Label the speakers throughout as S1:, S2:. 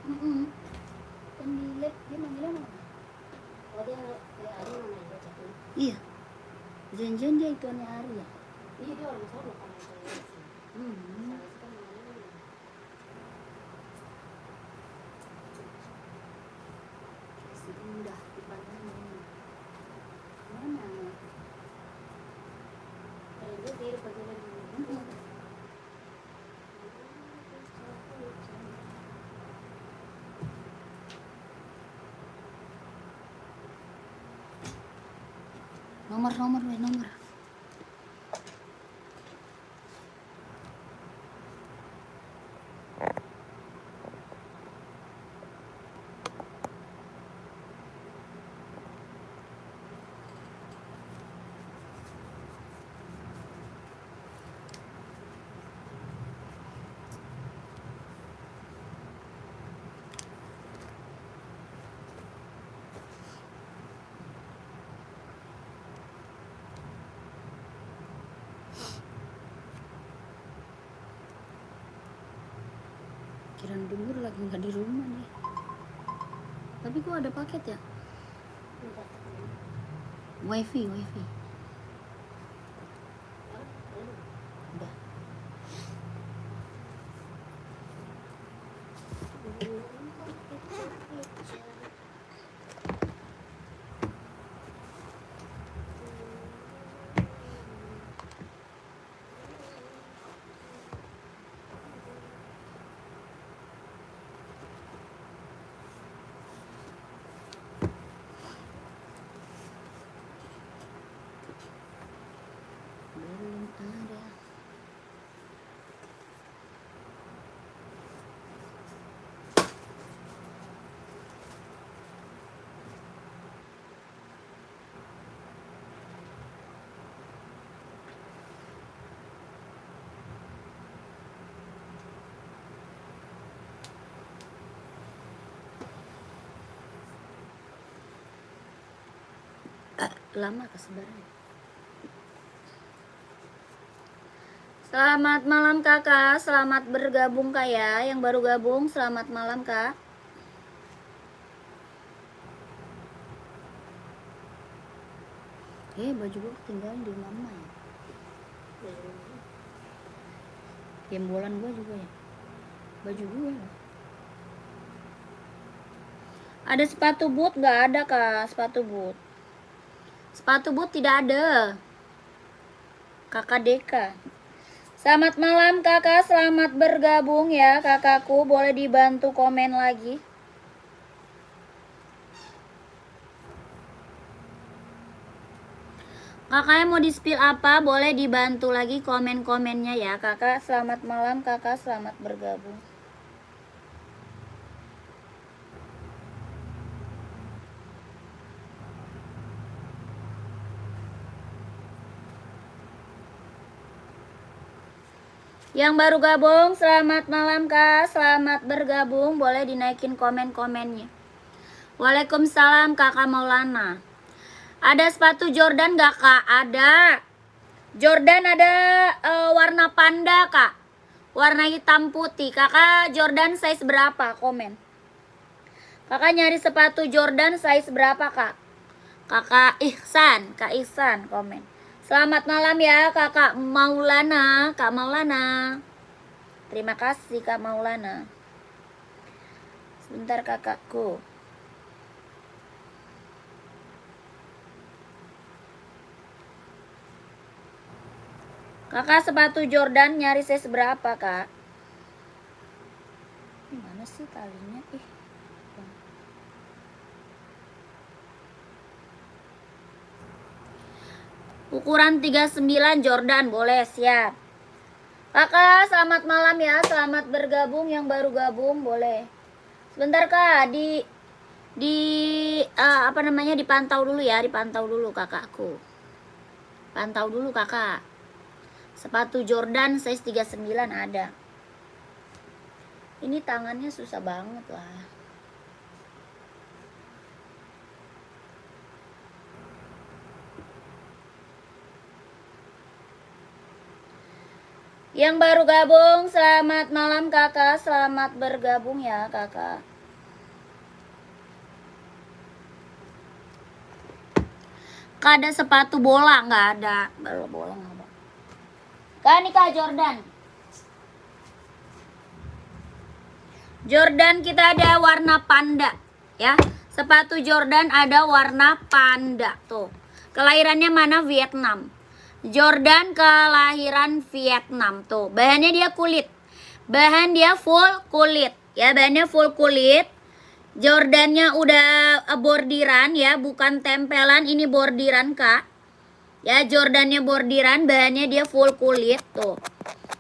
S1: Mm-mm. Kan di lab dia manggilnya Nona. Iya. Janjian dia itu aneh Ari ya. Hmm. Si indah di pantai mana? Mm-mm. Nomor. Kiraan Dumur lagi nggak di rumah nih. Tapi kok ada paket ya? Wifi. Udah. Belum ada. Lama kesebaran. Selamat malam kakak, selamat bergabung kak ya. Yang baru gabung, selamat malam kak. Baju gue ketinggalan di mama ya. Jembolan gue juga ya. Baju gue loh. Ada sepatu boot nggak ada kak? Sepatu boot tidak ada. Kakak Deka. Selamat malam kakak, selamat bergabung ya kakakku. Boleh dibantu komen lagi. Kakaknya mau di-spill apa? Boleh dibantu lagi komen-komennya ya kakak. Selamat malam kakak, selamat bergabung. Yang baru gabung, selamat malam kak, selamat bergabung. Boleh dinaikin komen-komennya. Waalaikumsalam kakak Maulana. Ada sepatu Jordan gak kak? Ada. Jordan ada warna panda kak. Warna hitam putih. Kakak Jordan size berapa? Komen. Kakak nyari sepatu Jordan size berapa kak? Kak Ihsan komen. Selamat malam ya kakak Maulana, kak Maulana. Terima kasih kak Maulana. Sebentar kakakku. Kakak sepatu Jordan nyari size berapa kak? Gimana sih talinya? Ukuran 39 Jordan, boleh, siap. Kakak, selamat malam ya, selamat bergabung. Yang baru gabung, boleh. Sebentar kak, dipantau dulu ya, dipantau dulu kakakku. Pantau dulu kakak. Sepatu Jordan size 39 ada. Ini tangannya susah banget lah. Yang baru gabung, selamat malam kakak. Selamat bergabung ya kakak. Kak, ada sepatu bola? Nggak ada. Baru bola nggak ada. Kak, ini Kak Jordan. Jordan kita ada warna panda ya. Sepatu Jordan ada warna panda tuh. Kelahirannya mana? Vietnam. Jordan kelahiran Vietnam tuh. Bahannya dia kulit. Bahan dia full kulit ya, bahannya full kulit. Jordannya udah bordiran ya, bukan tempelan, ini bordiran Kak. Ya, Jordannya bordiran, bahannya dia full kulit tuh.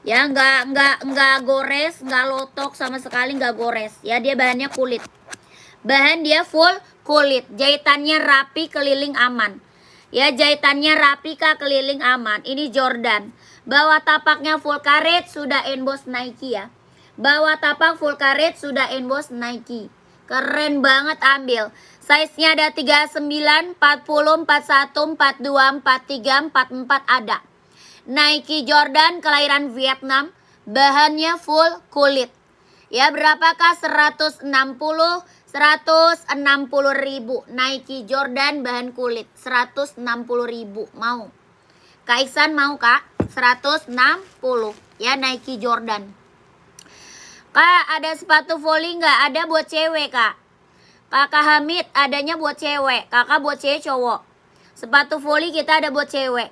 S1: Ya, nggak gores, nggak lotok sama sekali, nggak gores. Ya, dia bahannya kulit. Bahan dia full kulit, jahitannya rapi, keliling aman. Ya, jahitannya rapi Kak, keliling aman. Ini Jordan. Bawah tapaknya full karet, sudah emboss Nike ya. Bawah tapak full karet, sudah emboss Nike. Keren banget, ambil. Size-nya ada 39, 40, 41, 42, 43, 44 ada. Nike Jordan kelahiran Vietnam, bahannya full kulit. Ya, berapakah? 160 ribu. Nike Jordan bahan kulit 160 ribu. Mau Kak Iksan mau Kak? 160 ya, Nike Jordan. Kak, ada sepatu volley nggak? Ada buat cewek Kak. Kakak Hamid adanya buat cewek. Kakak buat cewek cowok. Sepatu volley kita ada buat cewek.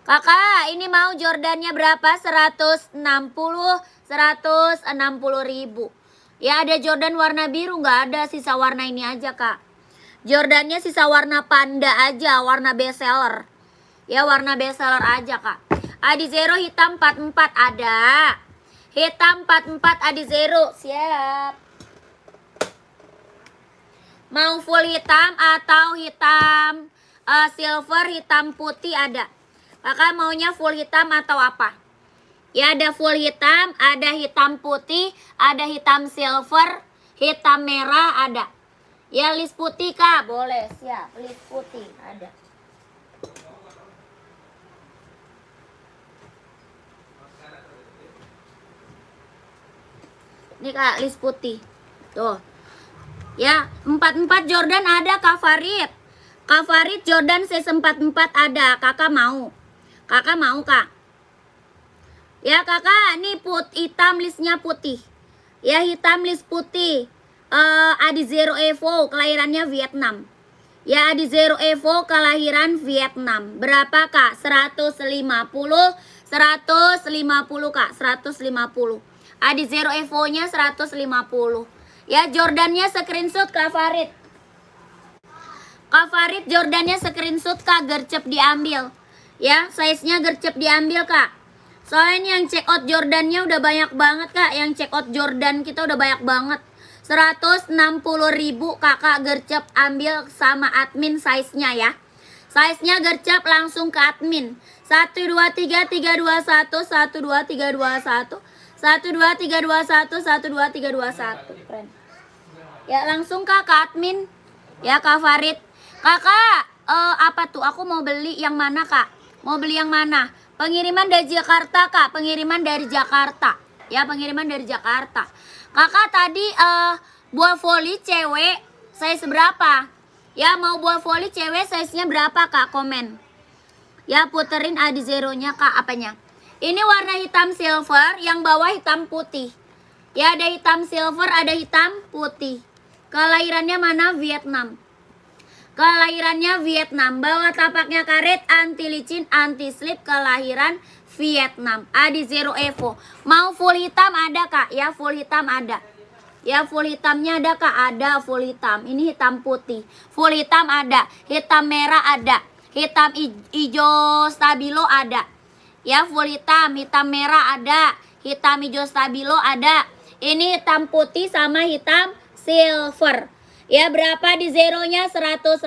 S1: Kakak ini mau Jordannya berapa? 160 ribu. Ya, ada Jordan warna biru nggak ada, sisa warna ini aja Kak. Jordannya sisa warna panda aja, warna bestseller. Ya, warna bestseller aja Kak. Adizero hitam 44 ada. Hitam 44 Adizero, siap. Mau full hitam atau hitam silver, hitam putih ada. Kakak maunya full hitam atau apa? Ya, ada full hitam, ada hitam putih, ada hitam silver, hitam merah ada. Ya, list putih Kak, boleh, siap. List putih ada. Ini Kak, list putih. Tuh. Ya, 44 Jordan ada Kak Farid. Kak Farid Jordan size 44 ada. Kakak mau? Kakak mau Kak? Ya kakak, ini hitam listnya putih. Ya, hitam list putih. Adizero Evo kelahirannya Vietnam. Ya, Adizero Evo kelahiran Vietnam. Berapa Kak? 150 Kak, 150. Adizero Evo-nya 150. Ya, Jordannya screenshot Kak Farid. Kak Farid Jordannya screenshot Kak, gercep diambil. Ya, size-nya gercep diambil Kak. Soalnya yang check out Jordannya udah banyak banget Kak. Yang check out Jordan kita udah banyak banget. 160 ribu kakak gercep ambil sama admin size-nya ya. Size-nya gercep langsung ke admin. 123 321 12321 12321 12321. Keren. Ya, langsung Kak ke admin. Ya Kak Farid. Kakak apa tuh? Aku mau beli yang mana Kak? Mau beli yang mana? Pengiriman dari Jakarta Kak, pengiriman dari Jakarta. Ya, pengiriman dari Jakarta. Kakak tadi bola voli cewek size berapa? Ya, mau bola voli cewek size-nya berapa Kak? Komen. Ya, puterin Adizero-nya Kak, apanya? Ini warna hitam silver, yang bawah hitam putih. Ya, ada hitam silver, ada hitam putih. Kelahirannya mana? Vietnam. Kelahirannya Vietnam. Bawah tapaknya karet, anti licin, anti slip, kelahiran Vietnam. Adizero Evo. Mau full hitam ada Kak? Ya, full hitam ada. Ya, full hitamnya ada Kak? Ada full hitam. Ini hitam putih. Full hitam ada. Hitam merah ada. Hitam hijau stabilo ada. Ya, full hitam. Hitam merah ada. Hitam hijau stabilo ada. Ini hitam putih sama hitam silver. Ya, berapa di zeronya? 150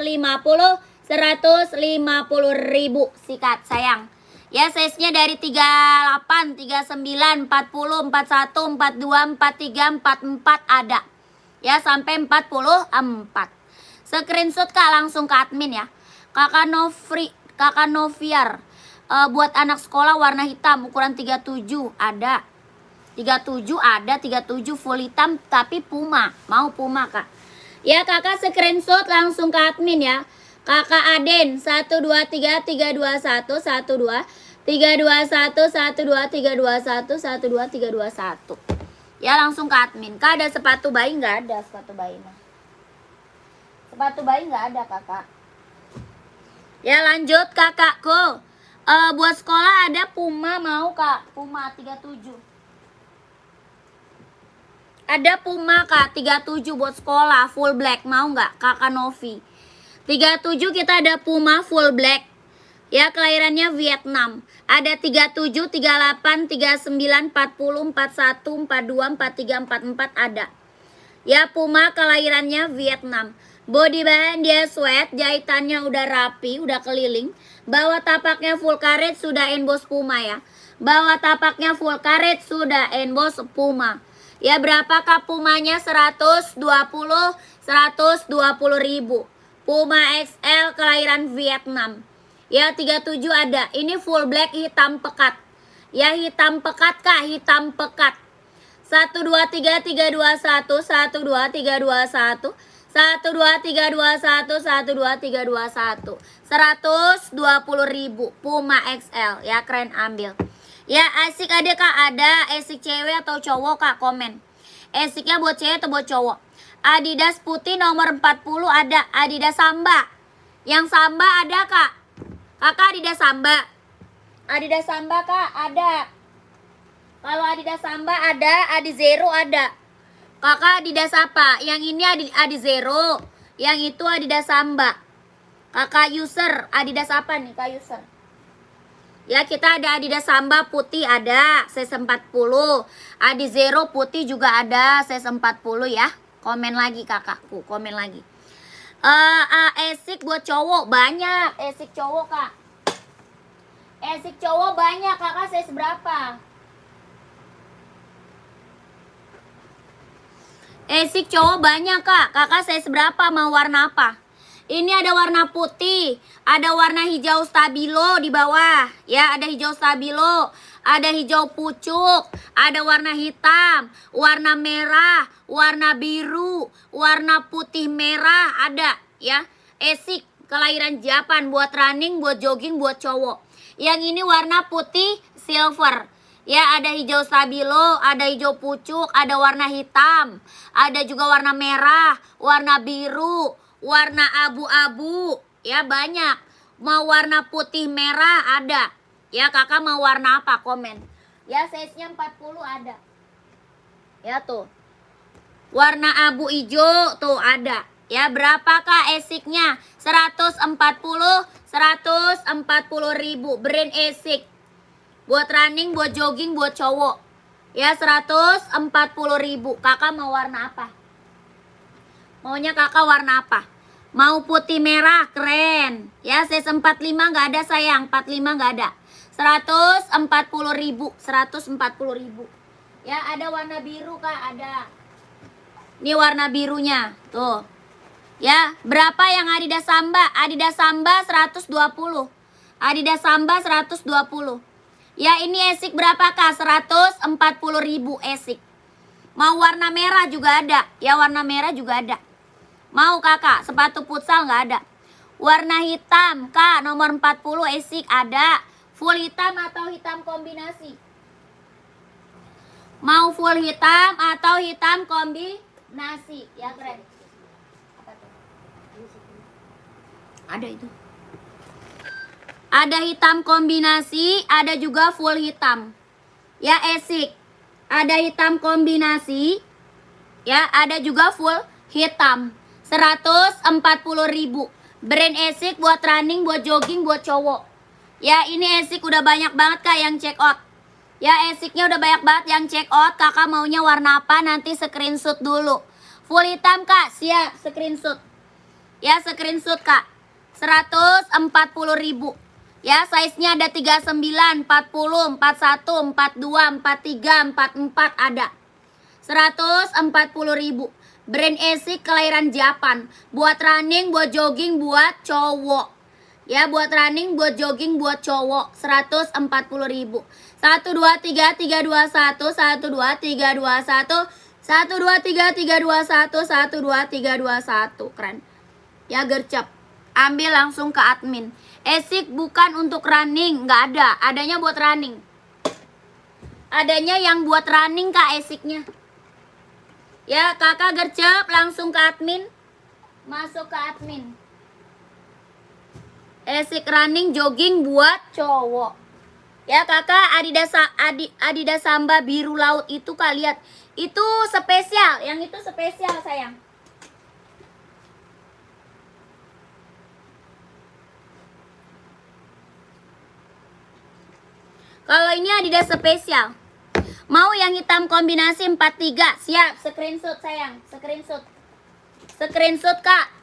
S1: ribu. Sikat sayang. Ya, size-nya dari 38, 39, 40, 41, 42, 43, 44 ada. Ya, sampai 44. Screenshot Kak langsung ke admin ya. Kakak Noviar. buat anak sekolah warna hitam ukuran 37 ada. 37 ada, 37 full hitam tapi Puma. Mau Puma, Kak. Ya, Kakak screenshot langsung ke admin ya. Kakak Aden 123 321 12 321 12 321 12 321. Ya, langsung ke admin. Kak, ada sepatu bayi nggak? Ada sepatu bayi. Sepatu bayi nggak ada, Kakak. Ya, lanjut kakakku. Buat sekolah ada Puma, mau Kak? Puma 37. Ada Puma Kak 37 buat sekolah full black, mau nggak Kakak Novi? 37 kita ada Puma full black. Ya, kelahirannya Vietnam. Ada 37, 38, 39, 40, 41, 42, 43, 44 ada. Ya, Puma kelahirannya Vietnam. Body bahan dia sweat, jahitannya udah rapi, udah keliling. Bawah tapaknya full karet, sudah emboss Puma ya. Bawah tapaknya full karet, sudah emboss Puma. Ya, berapakah Pumanya? 120 ribu. Puma XL kelahiran Vietnam. Ya, 37 ada. Ini full black hitam pekat. Ya, hitam pekat Kak, hitam pekat. 1 2 3 3 2 1 1 2 3 2 1 1 2 3 2 1 1 2 3 2 1 120 ribu Puma XL ya, keren, ambil. Ya, asik ada Kak, ada asik cewek atau cowok Kak, komen. Asiknya buat cewek atau buat cowok. Adidas putih nomor 40 ada. Adidas Samba. Yang Samba ada Kak. Kakak Adidas Samba. Adidas Samba Kak ada. Kalau Adidas Samba ada, Adizero ada. Kakak Adidas apa? Yang ini Adizero, yang itu Adidas Samba. Kakak user Adidas apa nih Kak user? Ya, kita ada Adidas Samba putih ada, size 40. Adizero putih juga ada, size 40 ya. Komen lagi kakakku, komen lagi. Esik buat cowok banyak, esik cowok Kak. Esik cowok banyak, kakak size berapa? Esik cowok banyak Kak, kakak size berapa, mau warna apa? Ini ada warna putih, ada warna hijau stabilo di bawah. Ya, ada hijau stabilo, ada hijau pucuk, ada warna hitam, warna merah, warna biru, warna putih merah ada ya. Esik kelahiran Japan buat running, buat jogging, buat cowok. Yang ini warna putih silver. Ya, ada hijau stabilo, ada hijau pucuk, ada warna hitam, ada juga warna merah, warna biru, warna abu-abu, ya banyak. Mau warna putih merah ada. Ya, kakak mau warna apa, komen. Ya, size-nya 40 ada. Ya tuh. Warna abu hijau tuh ada. Ya, berapakah esiknya? 140 ribu. Brand esik. Buat running, buat jogging, buat cowok. Ya, 140 ribu. Kakak mau warna apa? Maunya kakak warna apa? Mau putih merah, keren. Ya, size 45 nggak ada sayang, 45 nggak ada. 140 ribu, 140 ribu. Ya, ada warna biru Kak, ada. Ini warna birunya, tuh. Ya, berapa yang Adidas Samba? Adidas Samba 120. Adidas Samba 120. Ya, ini esik berapa Kak? 140 ribu esik. Mau warna merah juga ada. Ya, warna merah juga ada. Mau kakak, sepatu futsal nggak ada. Warna hitam Kak, nomor 40 esik ada. Full hitam atau hitam kombinasi? Mau full hitam atau hitam kombinasi? Ya, keren. Ada itu. Ada hitam kombinasi, ada juga full hitam. Ya, esik. Ada hitam kombinasi. Ya, ada juga full hitam. 140 ribu. Brand esik buat running, buat jogging, buat cowok. Ya, ini esik udah banyak banget Kak yang check out. Ya, esiknya udah banyak banget yang check out. Kakak maunya warna apa? Nanti screenshot dulu. Full hitam Kak, siap screenshot. Ya, screenshot Kak. 140 ribu. Ya, size-nya ada 39, 40, 41, 42, 43, 44 ada. 140 ribu. Brand esik kelahiran Japan. Buat running, buat jogging, buat cowok. Ya, buat running, buat jogging, buat cowok 140.000. 1 2 3 3 2 1 1 2 3 2 1 1 2 3 3 2 1 1 2 3 2 1. Keren. Ya, gercep. Ambil langsung ke admin. Esik bukan untuk running, nggak ada. Adanya buat running. Adanya yang buat running Kak esiknya. Ya, kakak gercep langsung ke admin. Masuk ke admin. Esik running jogging buat cowok. Ya kakak, Adidas Samba biru laut itu Kak lihat. Itu spesial, yang itu spesial sayang. Kalau ini Adidas spesial. Mau yang hitam kombinasi 43. Siap, screenshot sayang, screenshot. Screenshot Kak.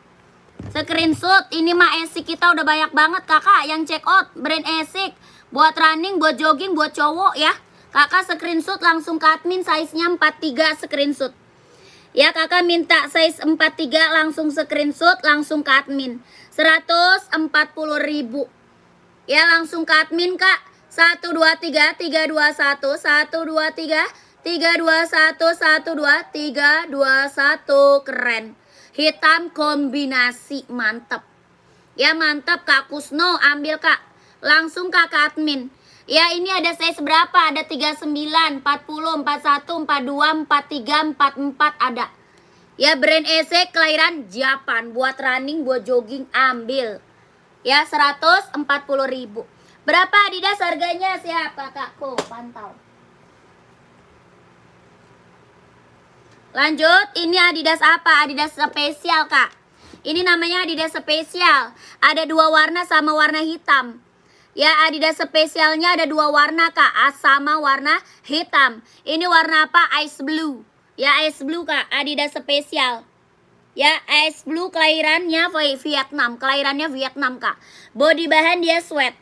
S1: Screenshot. Ini mah Esik kita udah banyak banget kakak yang check out brand Esik. Buat running, buat jogging, buat cowok ya. Kakak screenshot langsung ke admin, size-nya 43 screenshot. Ya kakak minta size 43 langsung screenshot, langsung ke admin. 140.000. Ya langsung ke admin Kak. 1 2 3 3 2 1 1 2 3 3 2 1 1 2 3 2 1. Keren. Hitam kombinasi, mantep. Ya mantep Kak Kusno, ambil Kak. Langsung Kak ke admin. Ya ini ada size berapa? Ada 39, 40, 41, 42, 43, 44 ada. Ya brand Esik kelahiran Japan. Buat running, buat jogging ambil. Ya 140.000. Berapa Adidas harganya? Siap kakakku, pantau. Lanjut, ini Adidas apa? Adidas spesial Kak. Ini namanya Adidas spesial. Ada 2 warna sama warna hitam. Ya Adidas spesialnya ada 2 warna Kak, sama warna hitam. Ini warna apa? Ice blue. Ya ice blue Kak, Adidas spesial. Ya ice blue kelahirannya Vietnam. Kelahirannya Vietnam Kak. Body bahan dia sweat.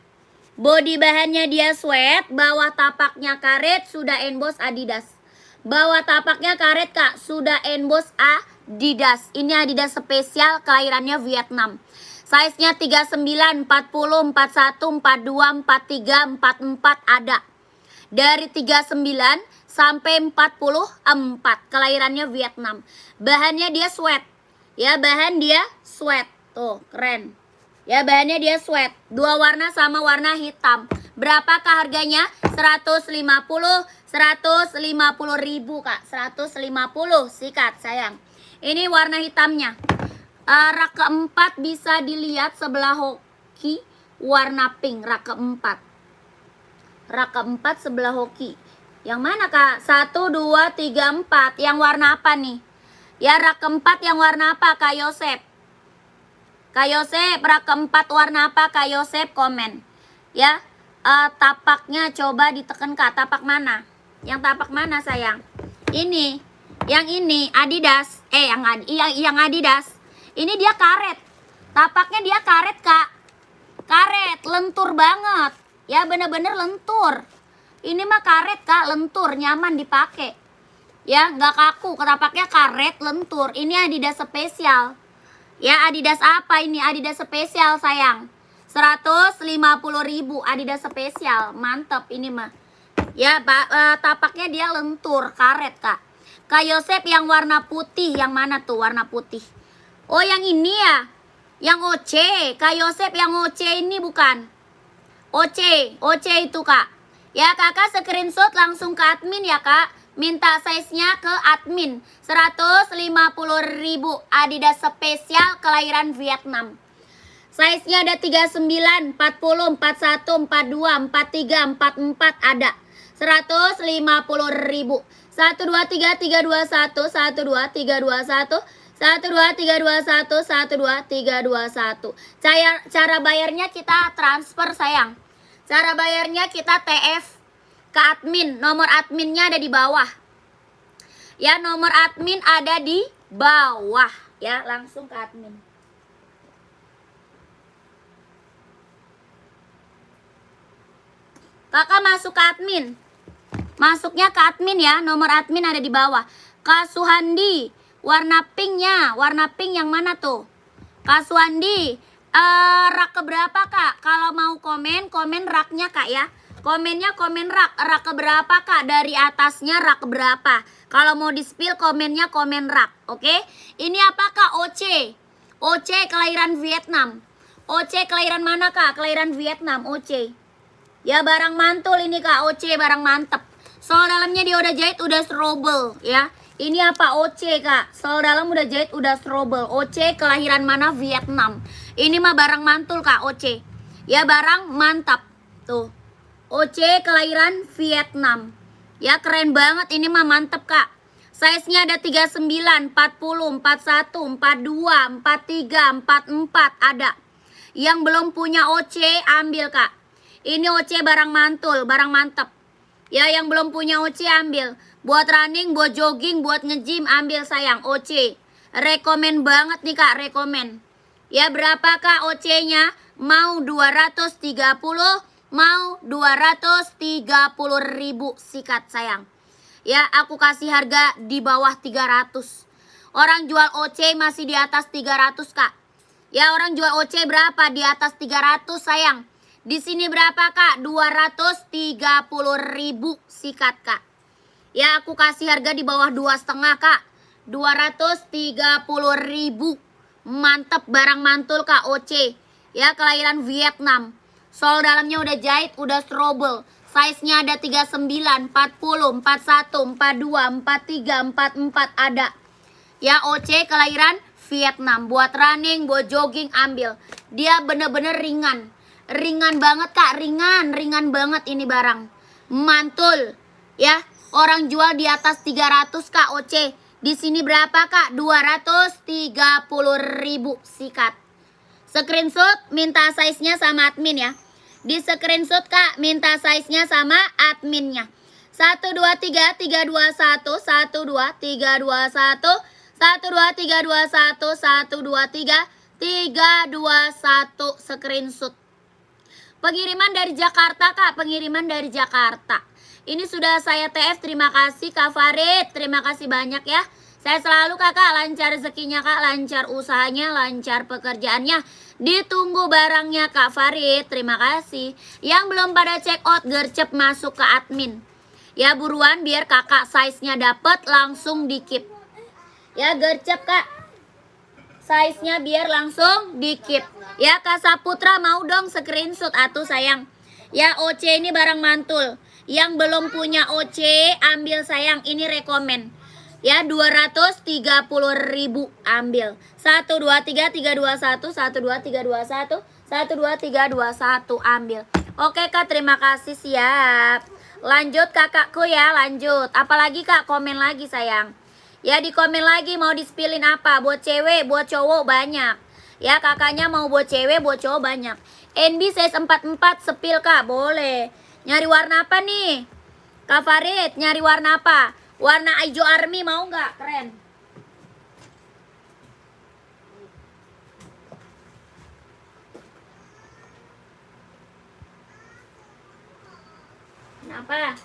S1: Body bahannya dia sweat. Bawah tapaknya karet, sudah emboss Adidas. Bawah tapaknya karet Kak, sudah emboss Adidas. Ini Adidas spesial kelahirannya Vietnam. Size-nya 39, 40, 41, 42, 43, 44 ada. Dari 39 sampai 44. Kelahirannya Vietnam. Bahannya dia sweat. Ya bahan dia sweat. Tuh keren. Ya bahannya dia sweat. 2 warna sama warna hitam. Berapakah harganya? 150 ribu Kak. 150 sikat sayang. Ini warna hitamnya. Rak keempat bisa dilihat sebelah hoki warna pink. Rak keempat. Rak keempat sebelah hoki. Yang mana Kak? 1, 2, 3, 4. Yang warna apa nih? Ya rak keempat yang warna apa Kak Yosep? Kak Yosep, rak keempat warna apa Kak Yosep? Komen. Ya, tapaknya coba ditekan Kak. Tapak mana? Yang tapak mana sayang? Ini. Yang ini Adidas. Yang Adidas. Ini dia karet. Tapaknya dia karet Kak. Karet, lentur banget. Ya bener-bener lentur. Ini mah karet Kak, lentur, nyaman dipakai. Ya, nggak kaku. Tapaknya karet, lentur. Ini Adidas spesial. Ya Adidas apa ini? Adidas spesial sayang. 150.000 Adidas spesial. Mantep ini mah. Ya tapaknya dia lentur, karet Kak. Kak Yosep yang warna putih. Yang mana tuh warna putih? Oh yang ini ya. Yang OC. Kak Yosep yang OC ini bukan? OC itu Kak. Ya kakak screenshot langsung ke admin ya Kak. Minta size-nya ke admin. 150.000 Adidas spesial kelahiran Vietnam. Size-nya ada 39, 40, 41, 42, 43, 44 ada. 150.000. 1 2 3 3 2 1 1 2 3 2 1 1 2 3 2 1 1 2 3 2 1 1. Cara bayarnya kita transfer sayang. Cara bayarnya kita TF ke admin. Nomor adminnya ada di bawah. Ya nomor admin ada di bawah. Ya langsung ke admin. Kakak masuk ke admin. Masuknya ke admin ya. Nomor admin ada di bawah. Kak Suhandi, warna pinknya. Warna pink yang mana tuh? Kak Suhandi, Rak keberapa kak? Kalau mau komen raknya kak ya. Komennya komen rak keberapa kak? Dari atasnya rak berapa? Kalau mau di spill komennya komen rak, oke? Ini apa kak? OC kelahiran Vietnam. OC kelahiran mana kak? Kelahiran Vietnam, OC. Ya barang mantul ini kak, OC barang mantep. Sol dalamnya dia udah jahit, udah strobel ya. Ini apa? OC kak. Sol dalam udah jahit, udah strobel. OC kelahiran mana? Vietnam. Ini mah barang mantul kak, OC. Ya barang mantap. Tuh. OC kelahiran Vietnam. Ya keren banget, ini mah mantep kak. Size-nya ada 39, 40, 41, 42, 43, 44 ada. Yang belum punya OC ambil kak. Ini OC barang mantul, barang mantep. Ya yang belum punya OC ambil. Buat running, buat jogging, buat nge-gym ambil sayang, OC. Rekomen banget nih kak, rekomen. Ya berapa kak OC-nya? Mau 230, mau 230 ribu sikat sayang. Ya aku kasih harga di bawah 300. Orang jual OC masih di atas 300 kak. Ya orang jual OC berapa? Di atas 300 sayang. Di sini berapa kak? 230 ribu sikat kak. Ya aku kasih harga di bawah 2,5 kak. 230 ribu. Mantep barang mantul kak, OC. Ya kelahiran Vietnam. Sol dalamnya udah jahit, udah strobel. Size-nya ada 39, 40, 41, 42, 43, 44 ada. Ya OC kelahiran Vietnam. Buat running, buat jogging ambil. Dia bener-bener ringan. Ringan banget kak, ringan banget ini barang. Mantul. Ya, orang jual di atas 300 kak OC. Di sini berapa kak? 230 ribu sikat. Screenshot minta size-nya sama admin ya. Di screenshot kak minta size-nya sama adminnya. 1 2 3 3 2 1 1 2 3 2 1 1 2 3 2 1 1 2 3 3 2 1 screenshot. Pengiriman dari Jakarta kak, pengiriman dari Jakarta. Ini sudah saya TF, terima kasih Kak Farid, terima kasih banyak ya. Saya selalu kakak lancar rezekinya kak, lancar usahanya, lancar pekerjaannya. Ditunggu barangnya Kak Farid, terima kasih. Yang belum pada check out, gercep masuk ke admin. Ya buruan biar kakak size-nya dapet langsung di keep. Ya gercep kak, size-nya biar langsung di keep. Ya Kak Saputra mau dong screenshot atuh sayang. Ya OC ini barang mantul. Yang belum punya OC ambil sayang, ini rekomen. Ya 230 ribu ambil. 1 2 3 3 2 1 1 2 3 2 1 1 2 3 2 1 ambil. Oke kak, terima kasih, siap. Lanjut kakakku ya, lanjut. Apalagi kak, komen lagi sayang. Ya di komen lagi mau di-spillin apa? Buat cewek, buat cowok banyak. Ya kakaknya mau buat cewek, buat cowok banyak. NB size 44 spill kak, boleh. Nyari warna apa nih? Kak Farid, nyari warna apa? Warna hijau army mau nggak? Keren. Kenapa?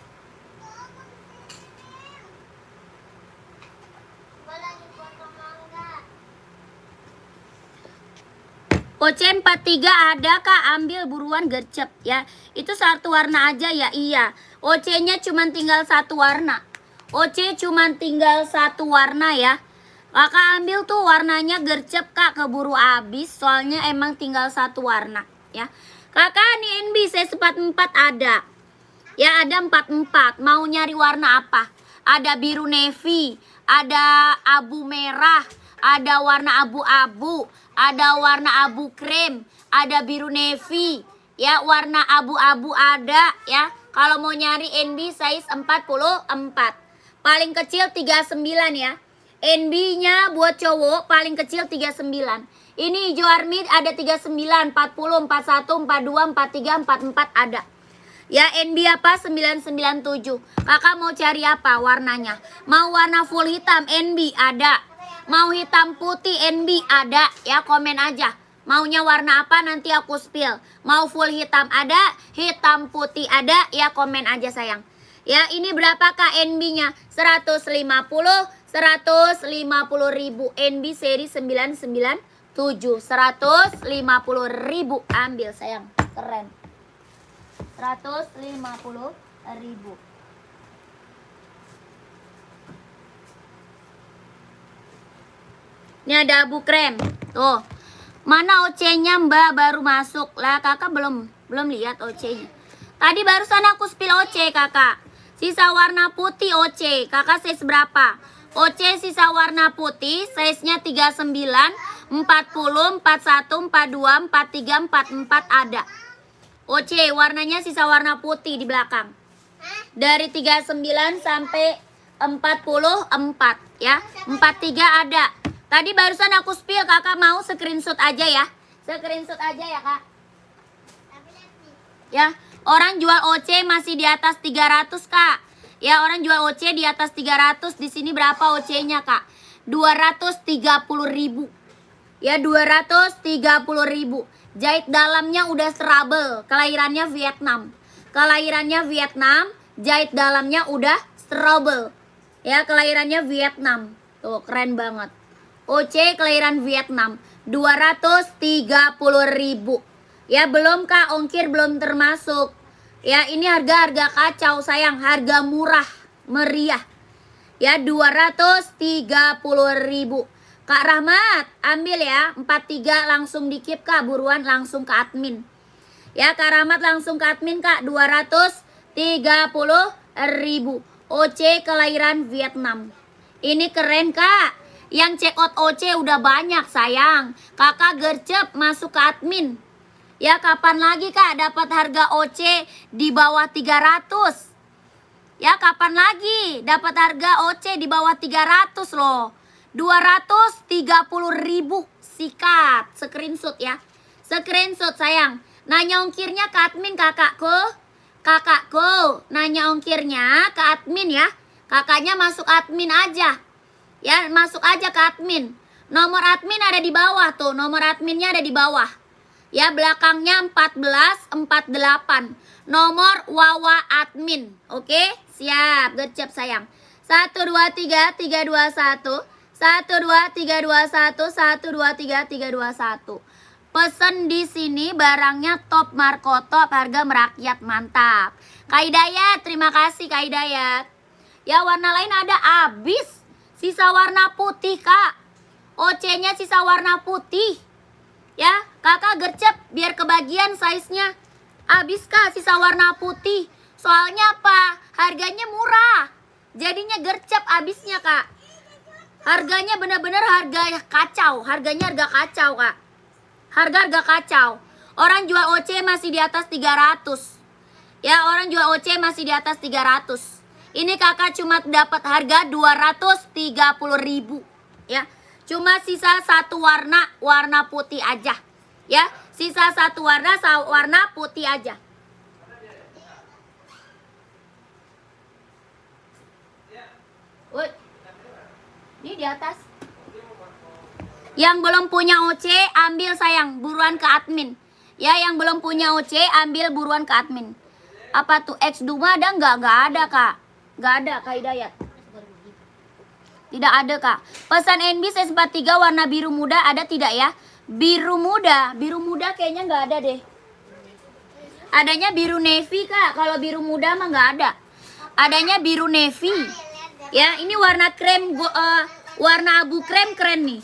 S1: OC 43 ada kak, ambil buruan gercep ya. Itu satu warna aja ya, iya. OC-nya cuma tinggal satu warna. OC cuma tinggal satu warna ya. Kakak ambil tuh warnanya gercep kak, keburu habis. Soalnya emang tinggal satu warna ya. Kakak nih NB C44 ada. Ya ada 44. Mau nyari warna apa? Ada biru navy, ada abu merah, ada warna abu-abu, ada warna abu krem, ada biru navy, ya warna abu-abu ada ya. Kalau mau nyari NB size 44. Paling kecil 39 ya. NB-nya buat cowok paling kecil 39. Ini hijau army ada 39, 40, 41, 42, 43, 44 ada. Ya NB apa? 997. Kakak mau cari apa warnanya? Mau warna full hitam NB ada. Mau hitam putih NB ada. Ya komen aja. Maunya warna apa nanti aku spill. Mau full hitam ada, hitam putih ada. Ya komen aja sayang. Ya ini berapa kak NB-nya? 150 ribu. NB seri 997. 150.000. Ambil sayang, keren. 150.000. Ini ada abu krem. Tuh. Mana OC-nya Mbak, baru masuk. Lah kakak belum lihat OC-nya. Tadi barusan aku spill OC kakak. Sisa warna putih OC. Kakak size berapa? OC sisa warna putih, size-nya 39, 40, 41, 42, 43, 44 ada. OC warnanya sisa warna putih di belakang. Dari 39 sampai 44 ya. 43 ada. Tadi barusan aku spill, kakak mau screenshot aja ya. Screenshot aja ya kak. Ya, orang jual OC masih di atas 300 kak. Ya, orang jual OC di atas 300. Di sini berapa OC-nya kak? 230.000. Ya, 230.000. Jahit dalamnya udah trouble. Kelahirannya Vietnam. Kelahirannya Vietnam. Jahit dalamnya udah trouble. Ya, kelahirannya Vietnam. Tuh, keren banget. OC kelahiran Vietnam. 230.000. Ya, belum kak, ongkir belum termasuk. Ya, ini harga kacau sayang, harga murah, meriah. Ya, 230.000. Kak Rahmat, ambil ya, 43 langsung di-keep kak, buruan langsung ke admin. Ya, Kak Rahmat langsung ke admin kak, 230.000. OC kelahiran Vietnam. Ini keren kak. Yang check out OC udah banyak sayang. Kakak gercep masuk ke admin. Ya, kapan lagi kak dapat harga OC di bawah 300? Ya, kapan lagi dapat harga OC di bawah 300 loh. 230.000. Sikat, screenshot ya. Screenshot sayang. Nanya ongkirnya ke admin kakakku. Kakakku, nanya ongkirnya ke admin ya. Kakaknya masuk admin aja. Ya, masuk aja ke admin. Nomor admin ada di bawah tuh. Nomor adminnya ada di bawah. Ya, belakangnya 1448. Nomor Wawa admin. Oke, siap. Gercep sayang. 123 321. 123 221. 123 321. Pesen di sini barangnya top Marco top, harga merakyat, mantap. Kak Hidayat, terima kasih Kak Hidayat. Ya, warna lain ada habis. Sisa warna putih kak. OC-nya sisa warna putih. Ya, kakak gercep biar kebagian size-nya. Habis kak sisa warna putih. Soalnya apa? Harganya murah. Jadinya gercep habisnya kak. Harganya bener-bener harga kacau. Harganya harga kacau kak. Harga kacau. Orang jual OC masih di atas 300. Ya, orang jual OC masih di atas 300. Ini kakak cuma dapat harga 230.000. Ya, cuma sisa satu warna, warna putih aja. Ya, sisa satu warna putih aja. Woi, ini di atas. Yang belum punya OC ambil sayang, buruan ke admin. Ya, yang belum punya OC ambil buruan ke admin. Apa tuh X Duma ada nggak? Nggak ada kak. Nggak ada Kak Hidayat. Tidak ada kak. Pesan NB size 43 warna biru muda ada tidak ya? Biru muda kayaknya nggak ada deh. Adanya biru navy kak. Kalau biru muda mah nggak ada. Adanya biru navy. Ya, ini warna krem, warna abu krem keren nih.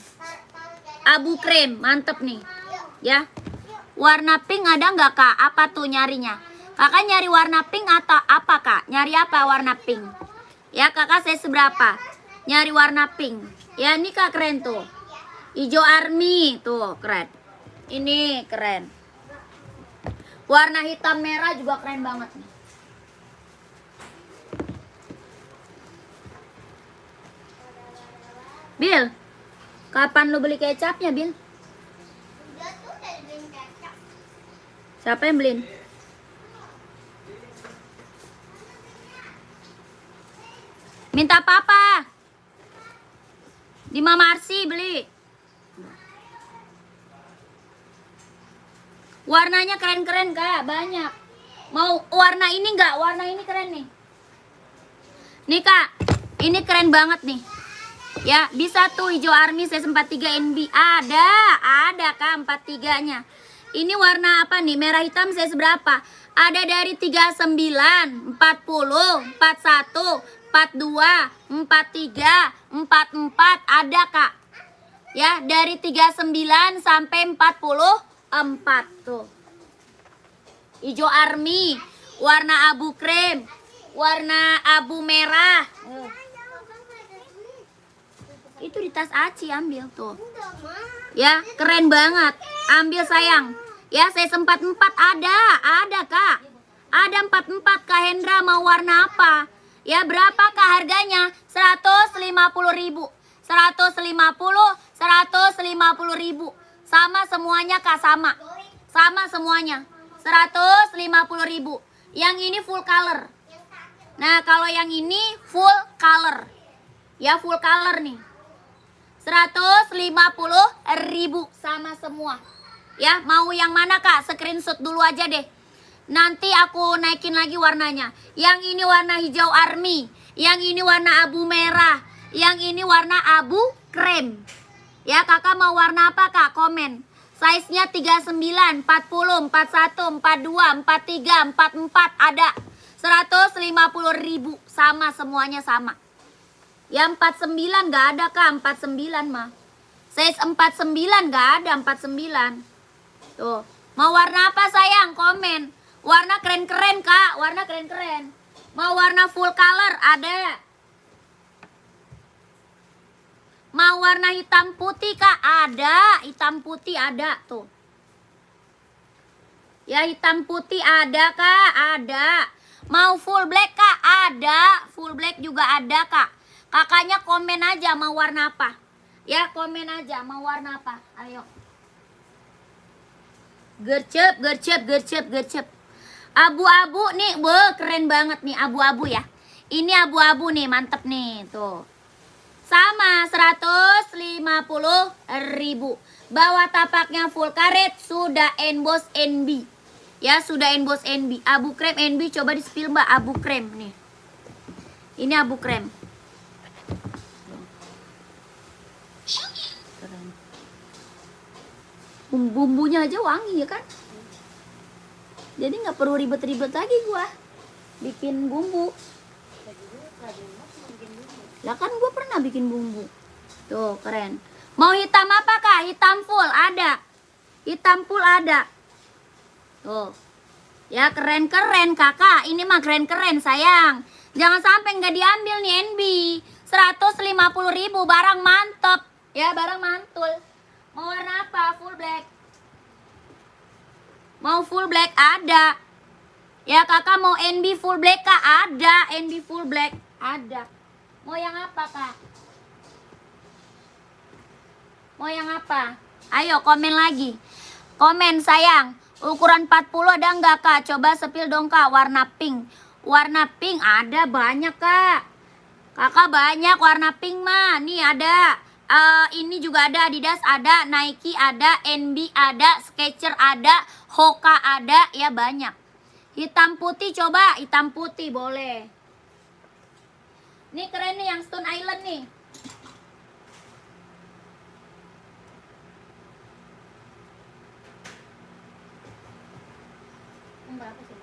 S1: Abu krem, mantep nih. Ya, warna pink ada nggak kak? Apa tuh nyarinya? Kakak nyari warna pink atau apa kak? Nyari apa warna pink? Ya, kakak saya seberapa? Nyari warna pink. Ya, ini kak keren tuh. Hijau army tuh keren. Ini keren. Warna hitam merah juga keren banget nih. Bil, kapan lu beli kecapnya Bil? Siapa yang beliin? Minta papa. Di Mama Arsi beli. Warnanya keren-keren kak, banyak. Mau warna ini enggak? Warna ini keren nih. Nih kak, ini keren banget nih. Ya, bisa tuh hijau army size 43 NB. Ada Kak 43-nya. Ini warna apa nih? Merah hitam size berapa? Ada dari 39, 40, 41, 42, 43, 44 ada Kak. Ya, dari 39 sampai 44 tuh. Hijau army, warna abu krem, warna abu merah. Itu di tas Aci ambil tuh. Ya, keren banget. Ambil sayang. Ya, saya 44 ada Kak. Ada 44 Kak Hendra mau warna apa? Ya, berapa Kak harganya? 150.000. 150, 150.000. Sama semuanya Kak, sama. Sama semuanya. 150.000. Yang ini full color. Nah, kalau yang ini full color. Ya, full color nih. 150.000 sama semua. Ya, mau yang mana Kak? Screenshot dulu aja deh. Nanti aku naikin lagi warnanya. Yang ini warna hijau army, yang ini warna abu merah, yang ini warna abu krem. Ya, Kakak mau warna apa Kak? Komen. Size-nya 39, 40, 41, 42, 43, 44 ada. 150.000 sama semuanya sama. Yang 49 nggak ada Kak, 49 mah. Size 49 nggak ada, 49. Tuh, mau warna apa sayang? Komen. Warna keren-keren Kak, warna keren-keren. Mau warna full color ada. Mau warna hitam putih Kak? Ada, hitam putih ada tuh. Ya, hitam putih ada Kak, ada. Mau full black Kak? Ada, full black juga ada Kak. Kakaknya komen aja mau warna apa. Ya, komen aja mau warna apa. Ayo. Gercep, gercep, gercep, gercep. Abu-abu nih, keren banget nih abu-abu ya. Ini abu-abu nih, mantep nih, tuh. Sama 150.000. Bawah tapaknya full karet, sudah emboss NB. Ya, sudah emboss NB. Abu krem NB, coba di spill Mbak, abu krem nih. Ini abu krem. Keren. Bumbunya aja wangi ya kan? Jadi nggak perlu ribet-ribet lagi gua bikin bumbu. Ya kan gua pernah bikin bumbu. Tuh, keren. Mau hitam apa Kak? Hitam full ada. Hitam full ada. Tuh. Ya, keren-keren Kakak. Ini mah keren-keren sayang. Jangan sampai nggak diambil nih NB. 150.000 barang mantep. Ya, barang mantul. Mau warna apa? Full black. Mau full black ada. Ya, Kakak mau NB full black Kak? Ada. NB full black ada. Mau yang apa Kak? Mau yang apa? Ayo komen lagi. Komen sayang. Ukuran 40 ada nggak Kak? Coba sepil dong Kak. Warna pink. Warna pink ada banyak Kak. Kakak banyak warna pink mah. Nih ada. Ini juga ada, Adidas ada, Nike ada, NB ada, Skechers ada, Hoka ada, ya banyak. Hitam putih coba, hitam putih boleh. Nih keren nih yang Stone Island nih. Berapa sih?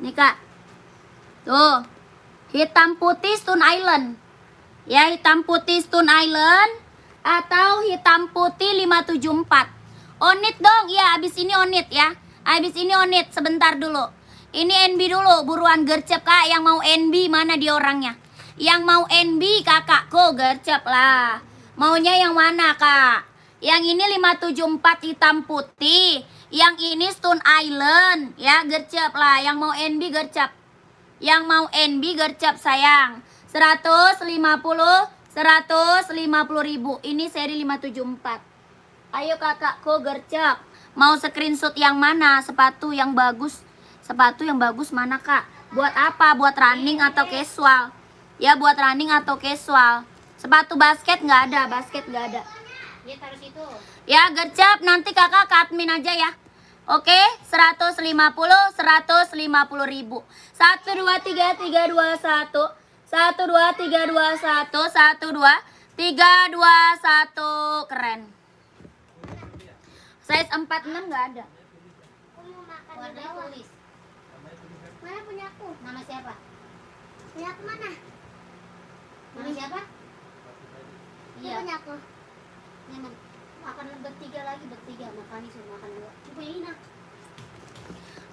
S1: Nih Kak. Tuh, hitam putih Stone Island. Ya, hitam putih Stone Island atau hitam putih 574. Onit dong, ya abis ini onit ya. Abis ini onit, sebentar dulu. Ini NB dulu, buruan gercep Kak. Yang mau NB mana dia orangnya? Yang mau NB kakakku gercep lah. Maunya yang mana Kak? Yang ini 574 hitam putih. Yang ini Stone Island. Ya, gercep lah. Yang mau NB gercep. Yang mau NB gercep sayang. 150.000. Ini seri 574. Ayo kakakku gercep. Mau screenshot yang mana? Sepatu yang bagus. Sepatu yang bagus mana Kak? Buat apa? Buat running atau casual? Ya, buat running atau casual. Sepatu basket nggak ada. Basket nggak ada.
S2: Ya taruh situ.
S1: Ya gercep, nanti kakak ke admin aja ya. Oke, 150 ribu. 1 2 3 3 2 1. 1 2 3 2 1. 1 2 3 2 1. Keren. Size 46 enggak ada.
S2: Warna tulis.
S3: Mana punya aku?
S2: Nama siapa?
S3: Punya aku mana?
S2: Nama siapa?
S3: Ini
S2: Iya.
S3: punya aku.
S2: Ini makan bertiga lagi, bertiga makan itu makan dua. Coba ini nak.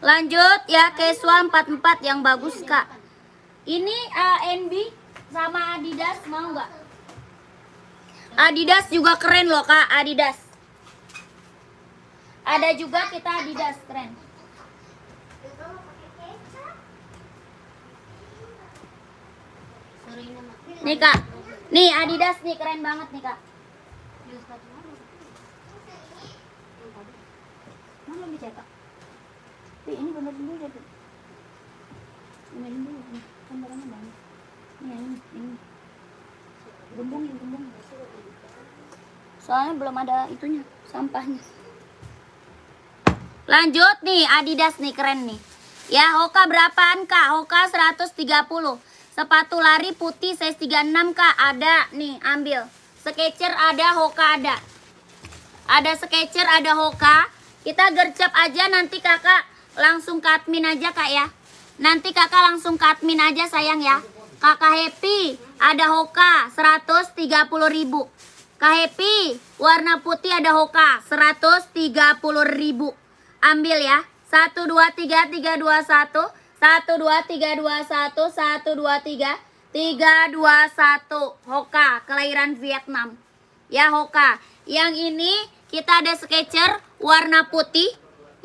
S1: Lanjut ya, casual 44 yang bagus, Kak. Ini NB sama Adidas mau nggak? Adidas juga keren loh, Kak. Adidas. Ada juga kita Adidas keren.
S2: Sorry nama.
S1: Nih, Kak. Nih Adidas nih keren banget nih, Kak.
S2: Jus sepatu mana?
S1: Mana belum dicetak? Ini benerin dulu deh. Benerin dulu. Gambarannya banyak. Ini. Gembongin. Soalnya belum ada itunya, sampahnya. Lanjut nih, Adidas nih keren nih. Ya, Hoka berapaan, Kak? Hoka 130. Sepatu lari putih size 36, Kak. Ada nih, ambil. Skechers ada, Hoka ada. Ada Skechers, ada Hoka. Kita gercep aja, nanti Kakak langsung ke admin aja, Kak ya. Nanti Kakak langsung ke admin aja, sayang ya. Kakak Happy, ada Hoka 130 ribu. Kak Happy, warna putih ada Hoka 130 ribu. Ambil ya. 1 2 3 3 2 1. 1 2 3 2 1. 1 2 3 3 2 1. Hoka kelahiran Vietnam. Ya, Hoka. Yang ini kita ada Skechers warna putih.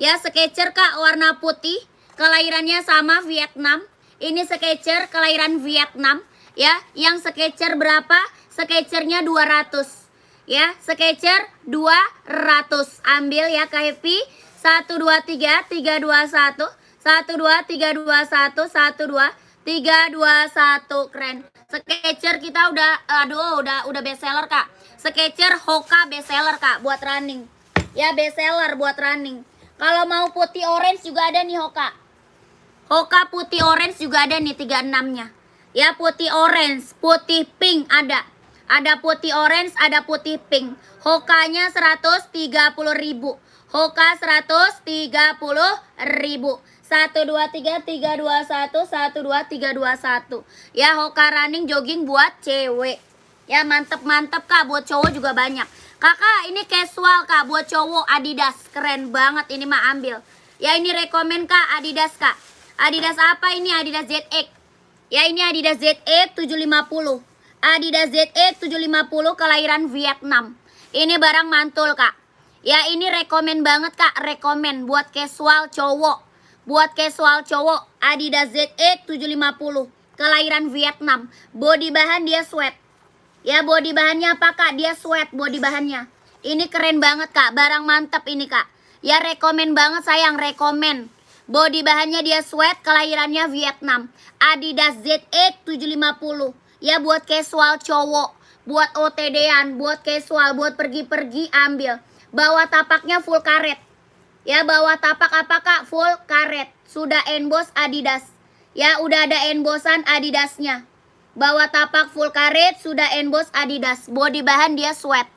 S1: Ya, Skechers, Kak, warna putih. Kelahirannya sama Vietnam. Ini Skechers kelahiran Vietnam. Ya, yang Skechers berapa? Skechersnya 200. Ya, Skechers 200. Ambil ya, Kak Happy. 1 2 3 3 2 1. 1 2 3 2 1. 1 2 3 2 1. Keren. Skechers kita udah best seller, Kak. Skechers Hoka best seller, Kak, buat running. Ya, best seller buat running. Kalau mau putih orange juga ada nih Hoka. Hoka putih orange juga ada nih 36-nya. Ya, putih orange, putih pink ada. Ada putih orange, ada putih pink. Hokanya 130 ribu. Hoka 130 ribu. 1 2 3 3 2 1. 1 2 3 2 1. Ya, Hoka running jogging buat cewek. Ya, mantep-mantep, Kak. Buat cowok juga banyak. Kakak, ini casual, Kak, buat cowok Adidas. Keren banget, ini mah ambil. Ya, ini rekomen, Kak, Adidas, Kak. Adidas apa ini? Adidas ZX. Ya, ini Adidas ZX 750. Adidas ZX 750 kelahiran Vietnam. Ini barang mantul, Kak. Ya, ini rekomen banget, Kak. Rekomen buat casual cowok. Buat casual cowok Adidas ZX 750 kelahiran Vietnam. Body bahan dia sweat. Ya, body bahannya apa, Kak? Dia sweat body bahannya. Ini keren banget, Kak. Barang mantap ini, Kak. Ya, rekomen banget, sayang. Rekomen. Body bahannya dia sweat, kelahirannya Vietnam. Adidas ZX 750. Ya, buat casual cowok. Buat OTD-an, buat casual, buat pergi-pergi, ambil. Bawah tapaknya full karet. Ya, bawah tapak apa, Kak? Full karet. Sudah emboss Adidas. Ya, udah ada embossan Adidasnya. Bawah tapak full karet, sudah emboss Adidas. Body bahan dia sweat.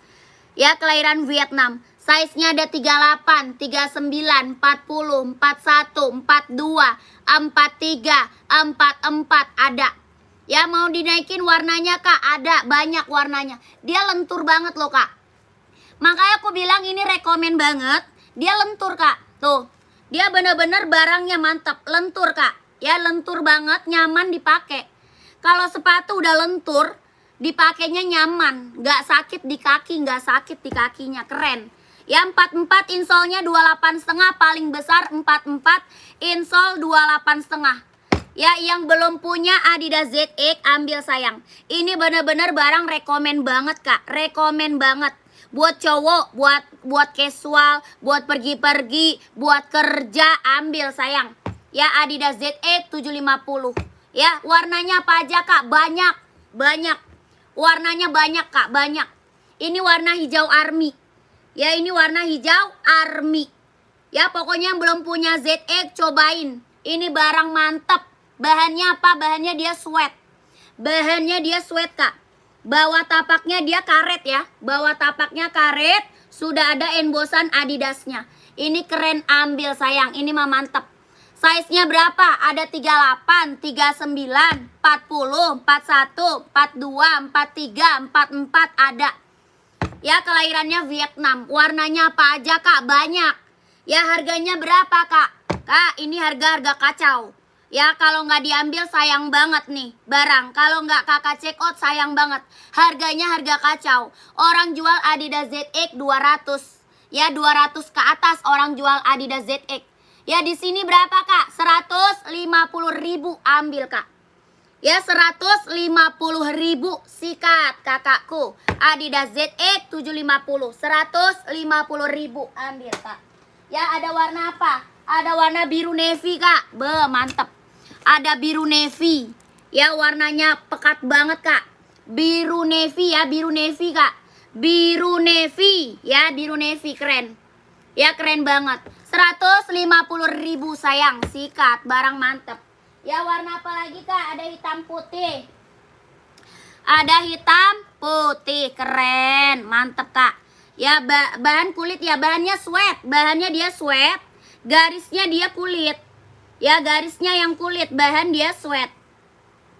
S1: Ya, kelahiran Vietnam. Size-nya ada 38, 39, 40, 41, 42, 43, 44 ada. Ya, mau dinaikin warnanya, Kak? Ada, banyak warnanya. Dia lentur banget loh, Kak. Makanya aku bilang ini rekomen banget. Dia lentur, Kak. Tuh. Dia bener-bener barangnya mantap. Lentur, Kak. Ya, lentur banget, nyaman dipakai. Kalau sepatu udah lentur, dipakainya nyaman. Nggak sakit di kaki, nggak sakit di kakinya. Keren. Ya, 44 insolnya 28,5, paling besar 44, insol 28,5. Ya, yang belum punya Adidas ZX ambil, sayang. Ini bener-bener barang rekomen banget, Kak. Rekomen banget. Buat cowok, buat casual, buat pergi-pergi, buat kerja, ambil, sayang. Ya, Adidas ZX 750. Ya, warnanya apa aja, Kak? Banyak. Warnanya banyak, Kak, banyak. Ini warna hijau army. Ya, ini warna hijau army. Ya pokoknya yang belum punya ZX cobain. Ini barang mantep. Bahannya apa? Bahannya dia sweat. Bahannya dia sweat kak. Bawah tapaknya dia karet ya. Bawah tapaknya karet. Sudah ada embosan Adidasnya. Ini keren, ambil sayang. Ini mah mantep. Size-nya berapa? Ada 38, 39, 40, 41, 42, 43, 44 ada. Ya kelahirannya Vietnam. Warnanya apa aja kak? Banyak. Ya harganya berapa kak? Kak ini harga kacau. Ya kalau nggak diambil sayang banget nih barang. Kalau nggak kakak check out sayang banget. Harganya harga kacau. Orang jual Adidas ZX 200. Ya 200 ke atas orang jual Adidas ZX. Ya di sini berapa kak? 150.000 ambil kak. Ya 150.000 sikat kakakku. Adidas ZX 750. 150.000 ambil kak. Ya ada warna apa? Ada warna biru navy kak. Be mantep. Ada biru navy. Ya warnanya pekat banget kak. Biru navy ya, biru navy kak. Biru navy ya, biru navy keren. Ya keren banget. 150.000 sayang, sikat, barang mantep. Ya warna apa lagi kak? Ada hitam putih. Ada hitam putih, keren, mantep kak. Ya bahan kulit ya, bahannya sweat. Bahannya dia sweat. Garisnya dia kulit. Ya garisnya yang kulit, bahan dia sweat.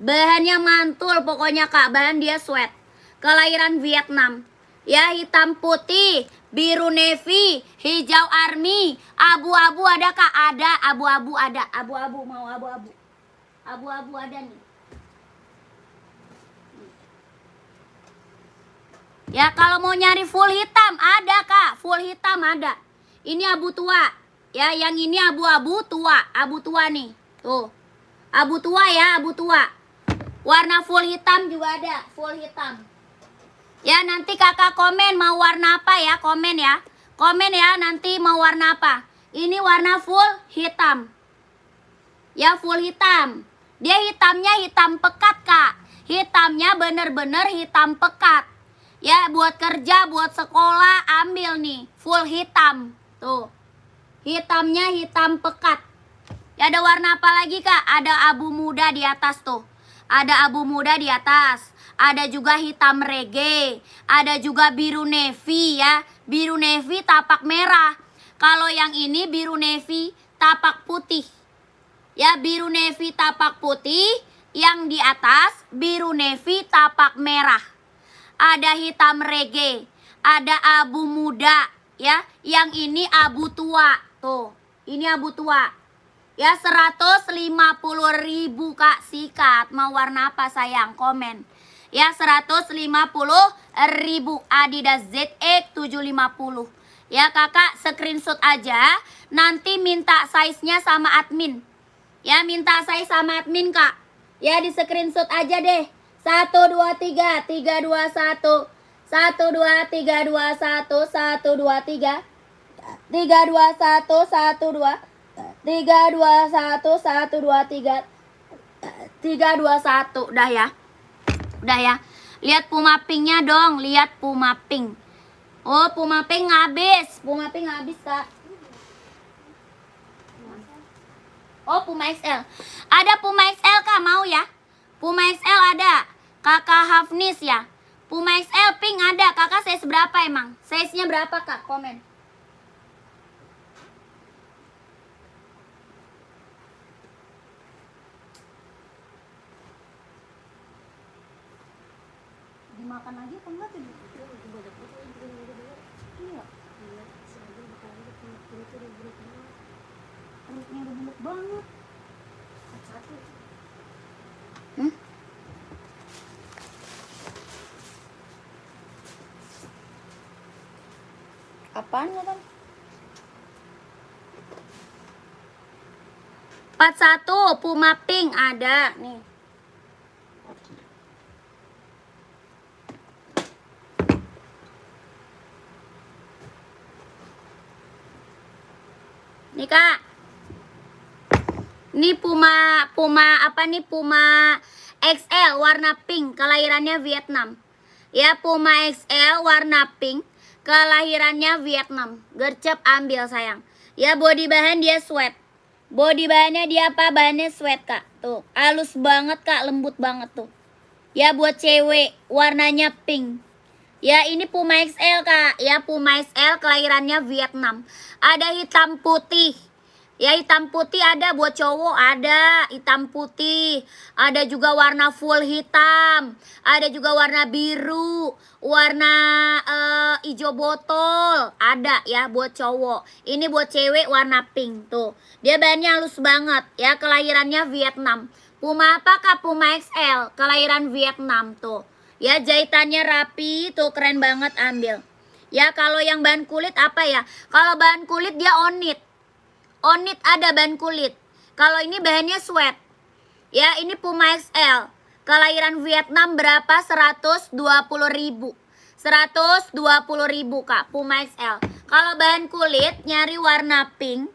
S1: Bahannya mantul pokoknya kak, bahan dia sweat. Kelahiran Vietnam. Ya hitam putih, biru navy, hijau army, abu-abu ada kak? Ada, abu-abu ada, abu-abu mau abu-abu. Abu-abu ada nih. Ya kalau mau nyari full hitam ada kak, full hitam ada. Ini abu tua. Ya yang ini abu-abu tua, abu tua nih. Tuh. Abu tua ya, abu tua. Warna full hitam juga ada, full hitam. Ya nanti kakak komen mau warna apa ya, komen ya. Komen ya nanti mau warna apa. Ini warna full hitam. Ya full hitam. Dia hitamnya hitam pekat kak. Hitamnya bener-bener hitam pekat. Ya buat kerja, buat sekolah ambil nih. Full hitam. Tuh. Hitamnya hitam pekat. Ya ada warna apa lagi kak? Ada abu muda di atas tuh. Ada abu muda di atas. Ada juga hitam reggae. Ada juga biru navy ya. Biru navy tapak merah. Kalau yang ini biru navy tapak putih. Ya biru navy tapak putih. Yang di atas biru navy tapak merah. Ada hitam reggae. Ada abu muda ya. Yang ini abu tua. Tuh. Ini abu tua. Ya 150.000 kak, sikat. Mau warna apa sayang? Komen. Ya 150.000 Adidas ZX 750. Ya kakak screenshot aja. Nanti minta size-nya sama admin. Ya minta size sama admin kak. Ya di screenshot aja deh. 1 2 3 3 2 1 1 2 3 2 1 1 2 3 3 2 1 1 2 3 2 1 1 2 3 3 2 1. Udah ya. Udah ya. Lihat Puma Pinknya dong. Lihat Puma Pink. Oh Puma Pink habis. Puma Pink habis kak. Oh Puma XL. Ada Puma XL kak, mau ya? Puma XL ada. Kakak Hafnis ya. Puma XL pink ada. Kakak size berapa emang? Size-nya berapa kak? Komen. Dimakan lagi apa enggak tuh? Iya. Perutnya udah bulet banget. Satu. Apaan ya kan? 41 Puma Pink ada nih. Nih kak. Ini Puma apa nih? Puma XL warna pink, kelahirannya Vietnam. Ya Puma XL warna pink, kelahirannya Vietnam. Gercep ambil sayang. Ya body bahan dia sweat. Body bahannya dia apa? Bahannya sweat kak. Tuh halus banget kak, lembut banget tuh. Ya buat cewek, warnanya pink. Ya ini Puma XL kak. Ya Puma XL kelahirannya Vietnam. Ada hitam putih. Ya hitam putih ada buat cowok, ada hitam putih. Ada juga warna full hitam. Ada juga warna biru, warna hijau botol. Ada ya buat cowok. Ini buat cewek warna pink tuh. Dia bahannya halus banget ya, kelahirannya Vietnam. Puma apa kak? Puma XL, kelahiran Vietnam tuh. Ya jahitannya rapi tuh, keren banget, ambil. Ya kalau yang bahan kulit apa ya? Kalau bahan kulit dia onit. Onit ada bahan kulit. Kalau ini bahannya sweat. Ya ini Puma XL. Kelahiran Vietnam berapa? 120.000. 120.000 kak, Puma XL. Kalau bahan kulit nyari warna pink.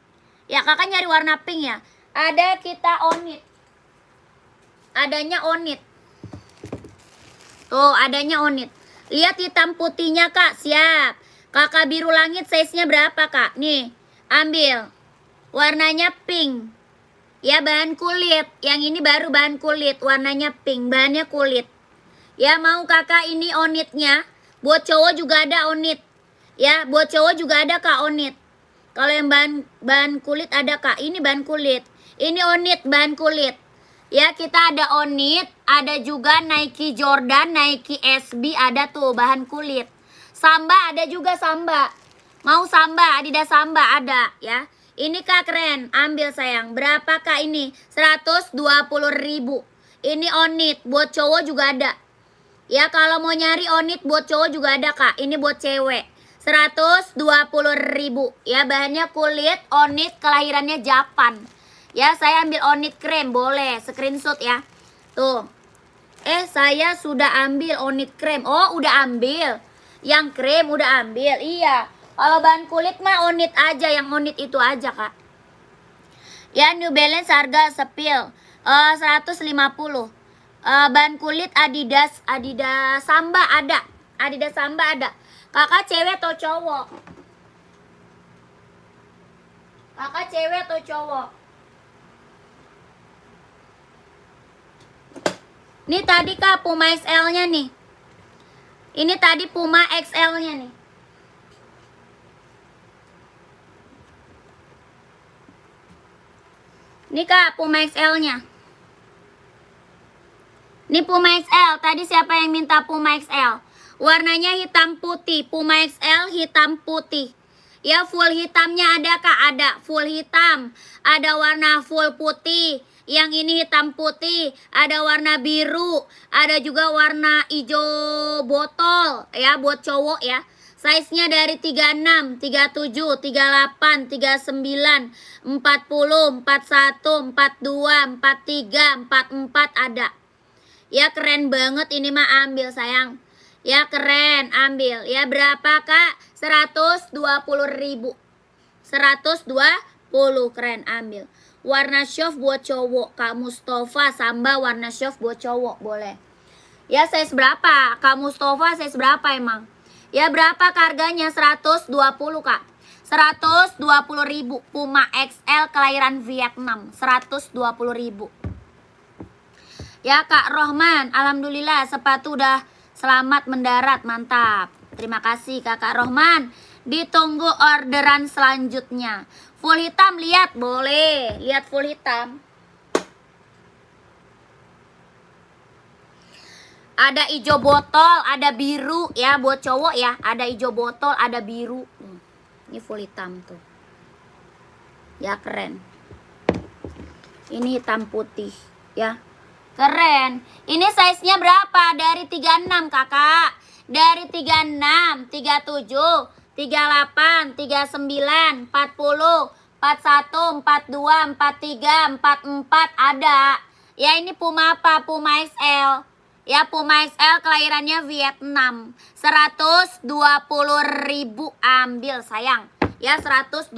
S1: Ya kakak nyari warna pink ya. Ada kita onit. Adanya onit. Tuh adanya onit. Lihat hitam putihnya kak, siap. Kakak biru langit size-nya berapa kak? Nih, ambil. Warnanya pink. Ya bahan kulit. Yang ini baru bahan kulit. Warnanya pink. Bahannya kulit. Ya mau kakak ini onitnya. Buat cowok juga ada onit. Ya buat cowok juga ada kak onit. Kalau yang bahan kulit ada kak. Ini bahan kulit. Ini onit bahan kulit. Ya kita ada onit. Ada juga Nike Jordan, Nike SB ada tuh bahan kulit. Samba ada juga Samba. Mau Samba, Adidas Samba ada ya. Ini kak keren, ambil sayang. Berapa kak ini? 120.000. Ini onit, buat cowok juga ada. Ya kalau mau nyari onit buat cowok juga ada kak. Ini buat cewek. 120.000. Ya bahannya kulit, onit, kelahirannya Japan. Ya saya ambil onit krem, boleh. Screenshot ya. Tuh. Saya sudah ambil onit krem. Oh udah ambil. Yang krem udah ambil, iya. Kalau bahan kulit mah onit aja, yang onit itu aja kak. Ya New Balance harga sepil 150. Bahan kulit Adidas Samba ada. Adidas Samba ada. Kakak cewek atau cowok? Kakak cewek atau cowok? Ini tadi kak Puma XL-nya nih. Ini tadi Puma XL-nya nih. Ini kak Puma XL-nya. Ini Puma XL. Tadi siapa yang minta Puma XL? Warnanya hitam putih. Puma XL hitam putih. Ya full hitamnya ada kak. Ada full hitam. Ada warna full putih. Yang ini hitam putih. Ada warna biru. Ada juga warna hijau botol. Ya buat cowok ya. Size-nya dari 36, 37, 38, 39, 40, 41, 42, 43, 44 ada. Ya keren banget ini mah, ambil sayang. Ya keren, ambil. Ya berapa kak? 120.000. 120, keren, ambil. Warna soft buat cowok. Kak Mustafa Samba warna soft buat cowok, boleh. Ya size berapa? Kak Mustafa size berapa emang? Ya berapa harganya? 120 kak. 120.000. Puma XL kelahiran Vietnam. 120.000. Ya kak Rohman, alhamdulillah sepatu udah selamat mendarat, mantap. Terima kasih kakak Rohman. Ditunggu orderan selanjutnya. Full hitam, lihat, boleh. Lihat full hitam. Ada hijau botol, ada biru ya buat cowok ya. Ada hijau botol, ada biru. Ini full hitam tuh. Ya keren. Ini hitam putih ya. Keren. Ini size-nya berapa? Dari 36 kakak. Dari 36, 37, 38, 39, 40, 41, 42, 43, 44 ada. Ya ini Puma apa? Puma XL. Ya Puma XL kelahirannya Vietnam. 120.000 ambil sayang. Ya 120.000.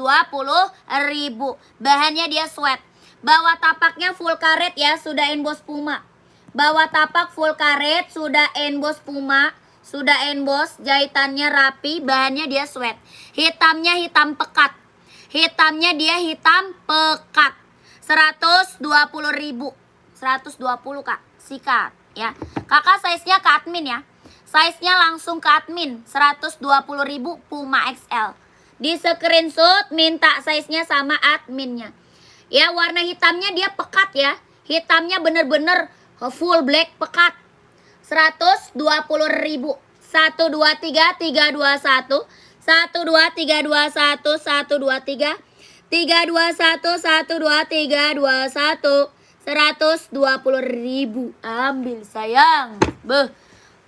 S1: Bahannya dia sweat. Bawah tapaknya full karet ya, sudah emboss Puma. Bawah tapak full karet, sudah emboss Puma. Sudah emboss, jahitannya rapi, bahannya dia sweat. Hitamnya hitam pekat. Hitamnya dia hitam pekat. 120.000. 120 Kak. Sikat ya. Kakak size-nya ke admin ya. Size-nya langsung ke admin. 120.000 Puma XL. Di screenshot minta size-nya sama adminnya. Ya, warna hitamnya dia pekat ya. Hitamnya bener-bener full black pekat. 120.000. 1 2 3 3 2 1. 1 2 3 2 1. 1 2 3 3 2 1. 1 2 3 2 1. 120.000. Ambil sayang. Beh.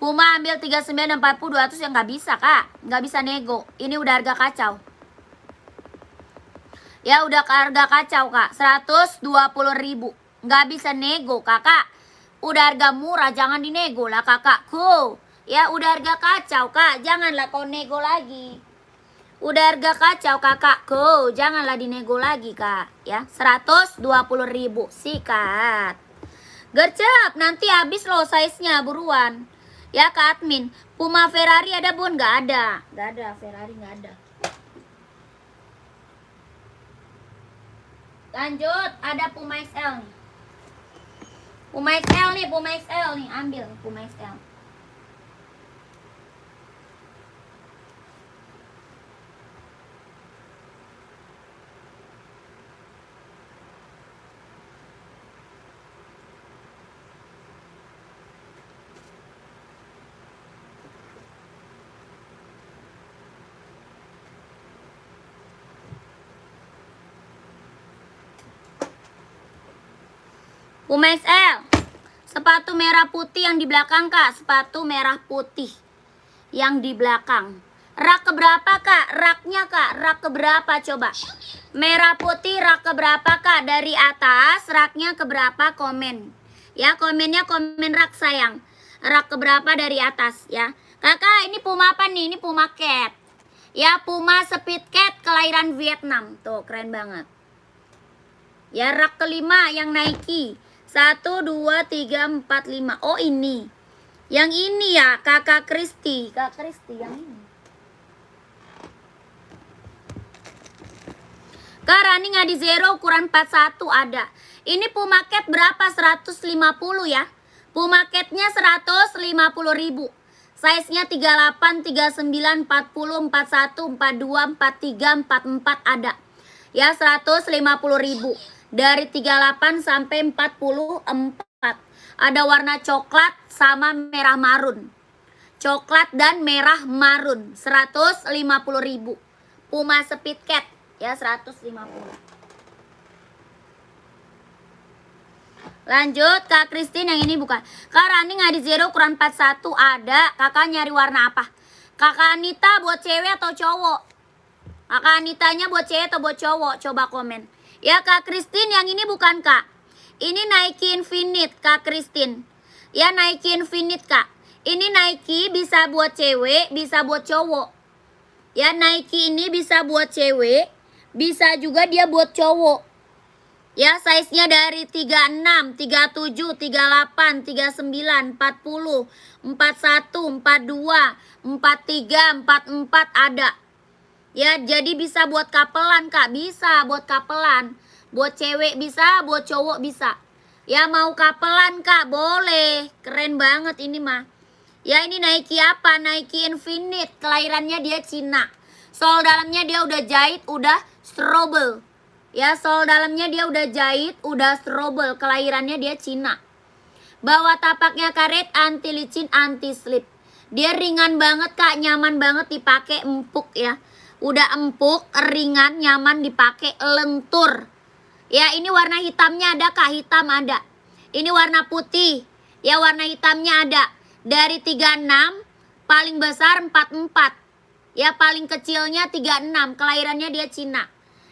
S1: Puma ambil 39 dan 40 200 yang nggak bisa Kak. Nggak bisa nego. Ini udah harga kacau. Ya udah harga kacau Kak. 120.000. Nggak bisa nego Kakak. Udah harga murah, jangan dinego lah kakakku. Ya udah harga kacau Kak, janganlah kau nego lagi. Udah harga kacau kakakku, janganlah dinego lagi Kak. Ya 120.000 sikat. Gercep, nanti habis loh size-nya, buruan. Ya Kak admin. Puma Ferrari ada bun? Nggak ada. Nggak ada, Ferrari nggak ada. Lanjut, ada Puma XL nih. Puma XL nih, Puma XL nih, ambil Puma XL. Puma XL. Sepatu merah putih yang di belakang Kak. Sepatu merah putih yang di belakang. Rak keberapa Kak? Raknya Kak, rak keberapa coba? Merah putih rak keberapa Kak? Dari atas raknya keberapa komen? Ya komennya komen rak sayang. Rak keberapa dari atas ya. Kakak ini Puma apa nih? Ini Puma Cat. Ya Puma Speed Cat kelahiran Vietnam. Tuh keren banget. Ya rak kelima yang Nike. 1, 2, 3, 4, 5. Oh ini. Yang ini ya Kakak Kristi. Kak Kristi yang ini. Kak running Adi Zero ukuran 41 ada. Ini Puma Cat berapa? 150 ya. Puma Catnya 150.000. Size-nya 38, 39, 40, 41, 42, 43, 44 ada. Ya 150.000. Dari 38 sampai 44. Ada warna coklat sama merah marun. Coklat dan merah marun. 150.000. Puma Speed Cat ya 150. Lanjut Kak Christine yang ini bukan. Kak Rani Adi Zero ukuran 41 ada. Kakak nyari warna apa? Kakak Anita buat cewek atau cowok? Kakak Anitanya buat cewek atau buat cowok? Coba komen. Ya Kak Christine yang ini bukan Kak. Ini Nike Infinite Kak Christine. Ya Nike Infinite Kak. Ini Nike bisa buat cewek, bisa buat cowok. Ya Nike ini bisa buat cewek, bisa juga dia buat cowok. Ya size-nya dari 36, 37, 38, 39, 40, 41, 42, 43, 44 ada. Ya, jadi bisa buat kapelan Kak, bisa buat kapelan. Buat cewek bisa, buat cowok bisa. Ya mau kapelan Kak, boleh. Keren banget ini mah. Ya ini Nike apa? Nike Infinite, kelahirannya dia Cina. Sol dalamnya dia udah jahit, udah strobel. Ya, sol dalamnya dia udah jahit, udah strobel. Kelahirannya dia Cina. Bawah tapaknya karet, anti licin, anti slip. Dia ringan banget Kak, nyaman banget dipakai, empuk ya. Udah empuk, ringan, nyaman dipakai, lentur. Ya ini warna hitamnya ada Kak, hitam ada. Ini warna putih. Ya warna hitamnya ada. Dari 36, paling besar 44. Ya paling kecilnya 36, kelahirannya dia Cina.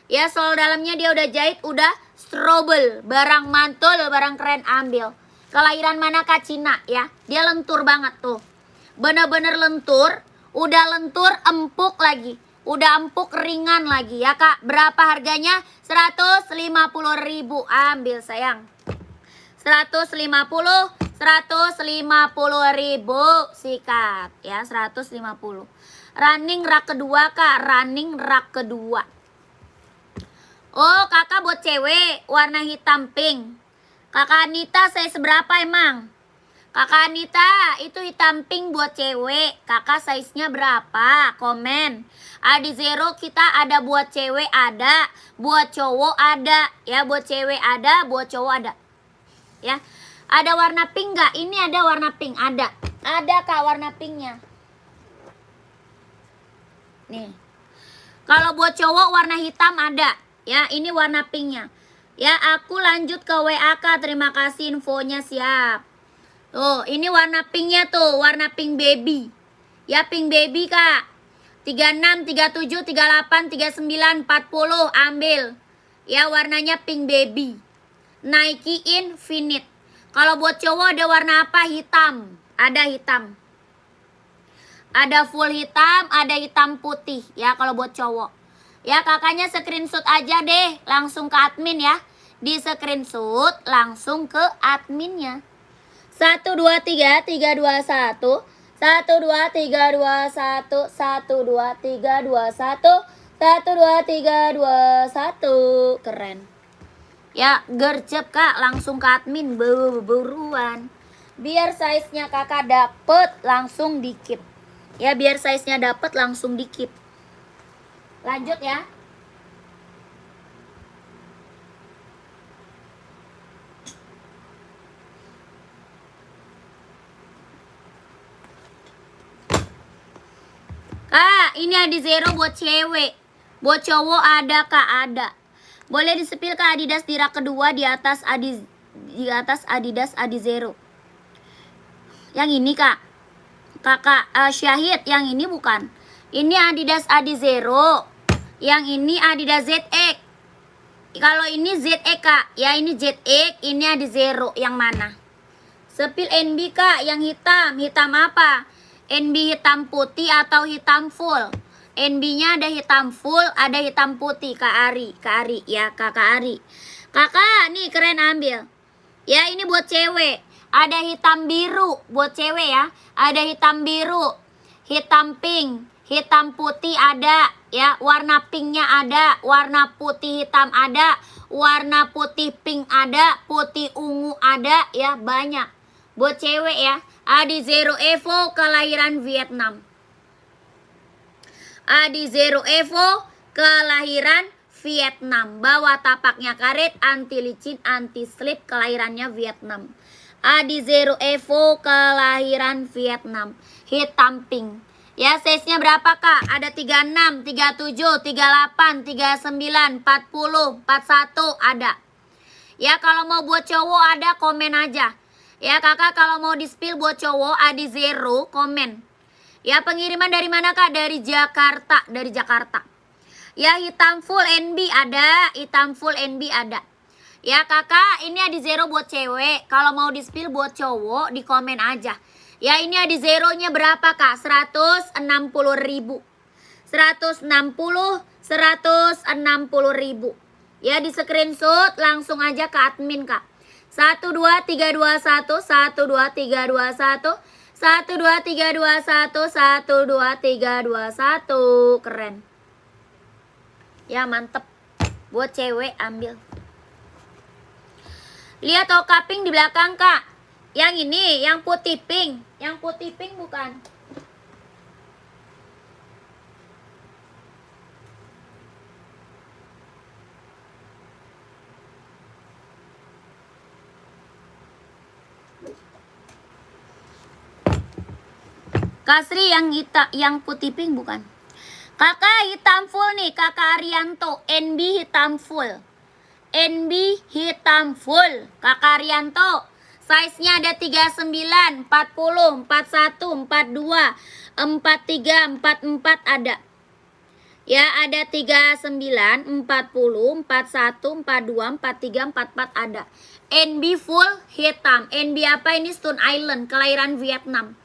S1: Ya sol dalamnya dia udah jahit, udah strobel. Barang mantul, barang keren ambil. Kelahiran mana Kak? Cina ya. Dia lentur banget tuh. Bener-bener lentur. Udah lentur, empuk lagi. Udah empuk, ringan lagi ya Kak. Berapa harganya? 150.000. Ambil sayang. 150, 150.000. Sikat ya 150. Running rak kedua Kak. Running rak kedua. Oh, kakak buat cewek warna hitam pink. Kakak Anita size berapa emang? Kakak Anita itu hitam pink buat cewek. Kakak size-nya berapa? Komen. Adi Zero kita ada buat cewek ada, buat cowok ada. Ya, buat cewek ada, buat cowok ada. Ya. Ada warna pink nggak? Ini ada warna pink, ada. Ada Kak warna pinknya. Nih. Kalau buat cowok warna hitam ada. Ya, ini warna pinknya. Ya, aku lanjut ke WA Kak. Terima kasih infonya, siap. Tuh, ini warna pinknya tuh, warna pink baby. Ya, pink baby Kak. 36, 37, 38, 39, 40 ambil. Ya, warnanya pink baby. Nike Infinite. Kalau buat cowok ada warna apa? Hitam. Ada hitam. Ada full hitam, ada hitam putih. Ya, kalau buat cowok. Ya, kakaknya screenshot aja deh, langsung ke admin ya. Di screenshot langsung ke adminnya. 1 2 3 3 2 1 1 2 3 2 1 1 2 3 2 1 1 2 3 2 1. Keren. Ya, gercep Kak, langsung ke admin buruan. Biar size-nya kakak dapet langsung dikip. Ya, biar size-nya dapet langsung dikip. Lanjut ya. Kak, ini Adi Zero buat cewek. Buat cowok ada Kak, ada. Boleh disepil ke Adidas di rak kedua di atas Adidas Adi Zero. Yang ini Kak. Kakak Syahid, yang ini bukan. Ini Adidas Adi Zero. Yang ini Adidas ZX. Kalau ini ZX Kak, ya ini ZX, ini Adi Zero. Yang mana? Sepil NB Kak, yang hitam. Hitam apa? NB hitam putih atau hitam full? NB-nya ada hitam full, ada hitam putih. Kak Ari, ya Kakak Ari. Kakak, nih keren ambil. Ya, ini buat cewek. Ada hitam biru buat cewek ya. Ada hitam biru, hitam pink, hitam putih ada. Ya, warna pinknya ada, warna putih hitam ada, warna putih pink ada, putih ungu ada. Ya, banyak. Buat cewek ya. Adi Zero Evo kelahiran Vietnam. Adi Zero Evo kelahiran Vietnam. Bawa tapaknya karet, anti licin, anti slip, kelahirannya Vietnam. Adi Zero Evo kelahiran Vietnam. Hitam pink. Ya, size-nya berapa Kak? Ada 36, 37, 38, 39, 40, 41 ada. Ya, kalau mau buat cowok ada, komen aja. Ya kakak, kalau mau di-spill buat cowok Adi Zero, komen. Ya, pengiriman dari mana Kak? Dari Jakarta. Dari Jakarta. Ya, hitam full NB ada. Hitam full NB ada. Ya kakak, ini Adi Zero buat cewek. Kalau mau di-spill buat cowok, di komen aja. Ya, ini Adi Zero-nya berapa Kak? 160.000. 160, 160.000. Ya, di screenshot langsung aja ke admin Kak. 1 2 3 2 1 1 2 3 2 1 1 2 3 2 1 1 2 3 2 1. Keren. Ya, mantep. Buat cewek ambil. Lihat Oka pink di belakang Kak. Yang ini, yang putih pink. Yang putih pink bukan. Kasri yang putih pink bukan. Kakak hitam full nih, Kakak Arianto. NB hitam full. NB hitam full. Kakak Arianto. Size-nya ada 39, 40, 41, 42, 43, 44 ada. Ya, ada 39, 40, 41, 42, 43, 44 ada. NB full hitam. NB apa ini? Stone Island, kelahiran Vietnam.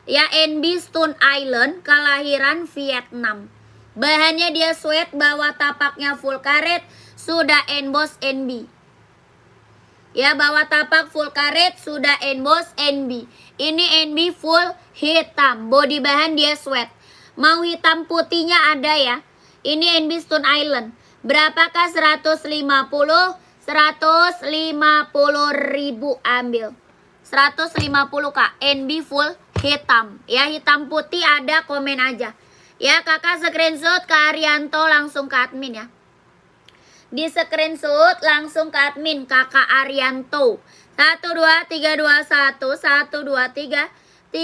S1: Ya, NB Stone Island, kelahiran Vietnam. Bahannya dia sweat, bawa tapaknya full karet, sudah emboss NB. Ya, bawa tapak full karet, sudah emboss NB. Ini NB full hitam, body bahan dia sweat. Mau hitam putihnya ada ya. Ini NB Stone Island. Berapakah 150? 150.000 ambil. 150 Kak. NB full hitam. Ya, hitam putih ada, komen aja. Ya, Kakak screenshot ke Arianto langsung ke admin ya. Di screenshot langsung ke admin Kakak Arianto. 1 2 3 2 1 1 2 3 3 2 1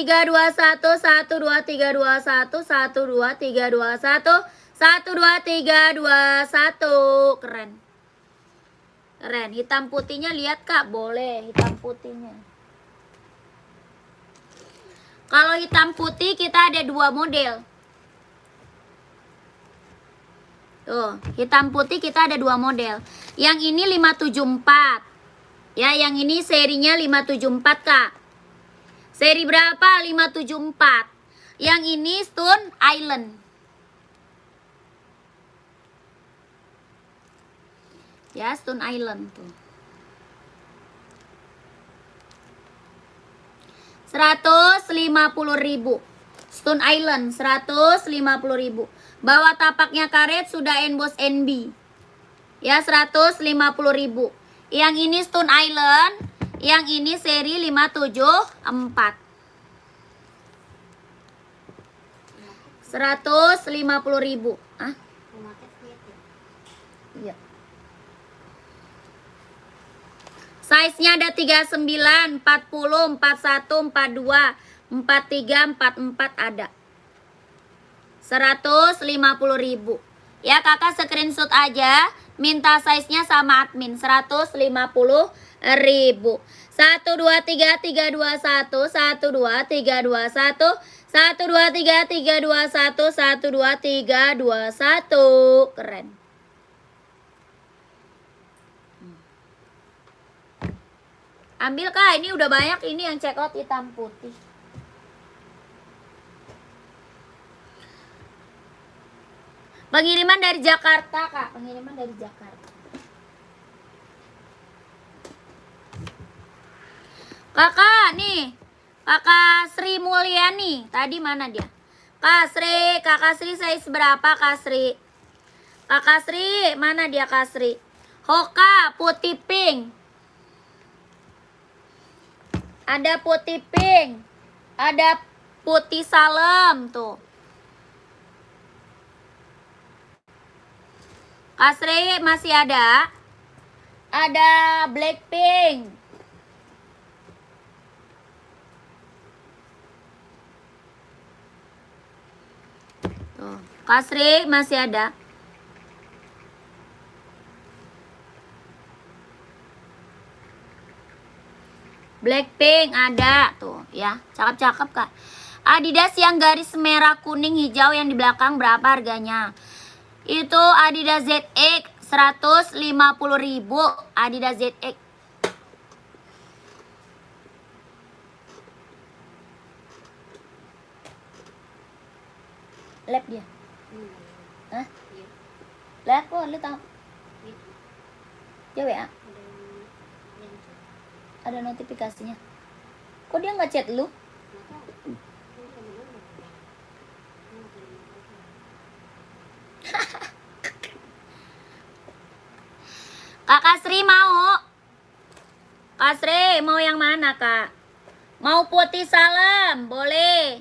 S1: 1 2 3 2 1 1 2 3 2 1 1 2 3 2 1. Keren. Keren. Hitam putihnya lihat Kak, boleh hitam putihnya. Kalau hitam putih kita ada 2 model. Tuh, hitam putih kita ada 2 model. Yang ini 574. Ya, yang ini serinya 574 Kak. Seri berapa? 574. Yang ini Stone Island. Ya, Stone Island tuh. 150.000. Stone Island 150.000. Bawah tapaknya karet sudah emboss NB. Ya, 150.000. Yang ini Stone Island, yang ini seri 574. 150.000. Ah? Iya. Size-nya ada 39, 40, 41, 42, 43, 44 ada. 150.000. Ya, Kakak screenshot aja, minta size-nya sama admin. 150.000. 1 2 3 3 2 1 1 2 3 2 1 1 2 3 3 2 1 1 2 3 2 1. Keren. Ambil Kak, ini udah banyak ini yang check out hitam putih. Pengiriman dari Jakarta Kak, pengiriman dari Jakarta. Kakak nih, Kakak Sri Mulyani, tadi mana dia? Kakak Sri size berapa Kak Sri? Kakak Sri, mana dia Kak Sri? Hoka putih pink. Ada putih pink, ada putih salem tuh. Kasri masih ada black pink. Tuh, Kasri masih ada. Blackpink ada tuh ya, cakep-cakep Kak. Adidas yang garis merah kuning hijau yang di belakang berapa harganya? Itu Adidas ZX 150.000. Adidas ZX. Lab dia. Hah? Lab kok lu tahu? Cewek ya? Ada notifikasinya. Kok dia nggak chat lu? Kakak Sri mau? Kak Sri mau yang mana Kak? Mau putih salem? Boleh.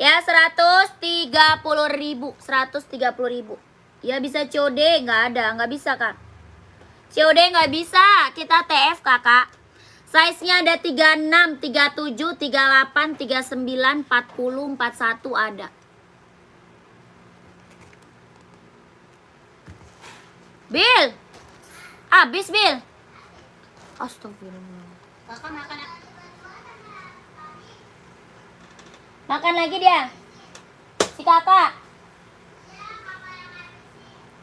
S1: Ya 130.000. 130.000. Ya bisa COD nggak ada, nggak bisa Kak. COD nggak bisa, kita TF Kakak. Size-nya ada 36, 37, 38, 39, 40, 41 ada. Bil, habis Bil. Astagfirullah.
S2: Kakak makan ya?
S1: Makan lagi dia. Si kakak.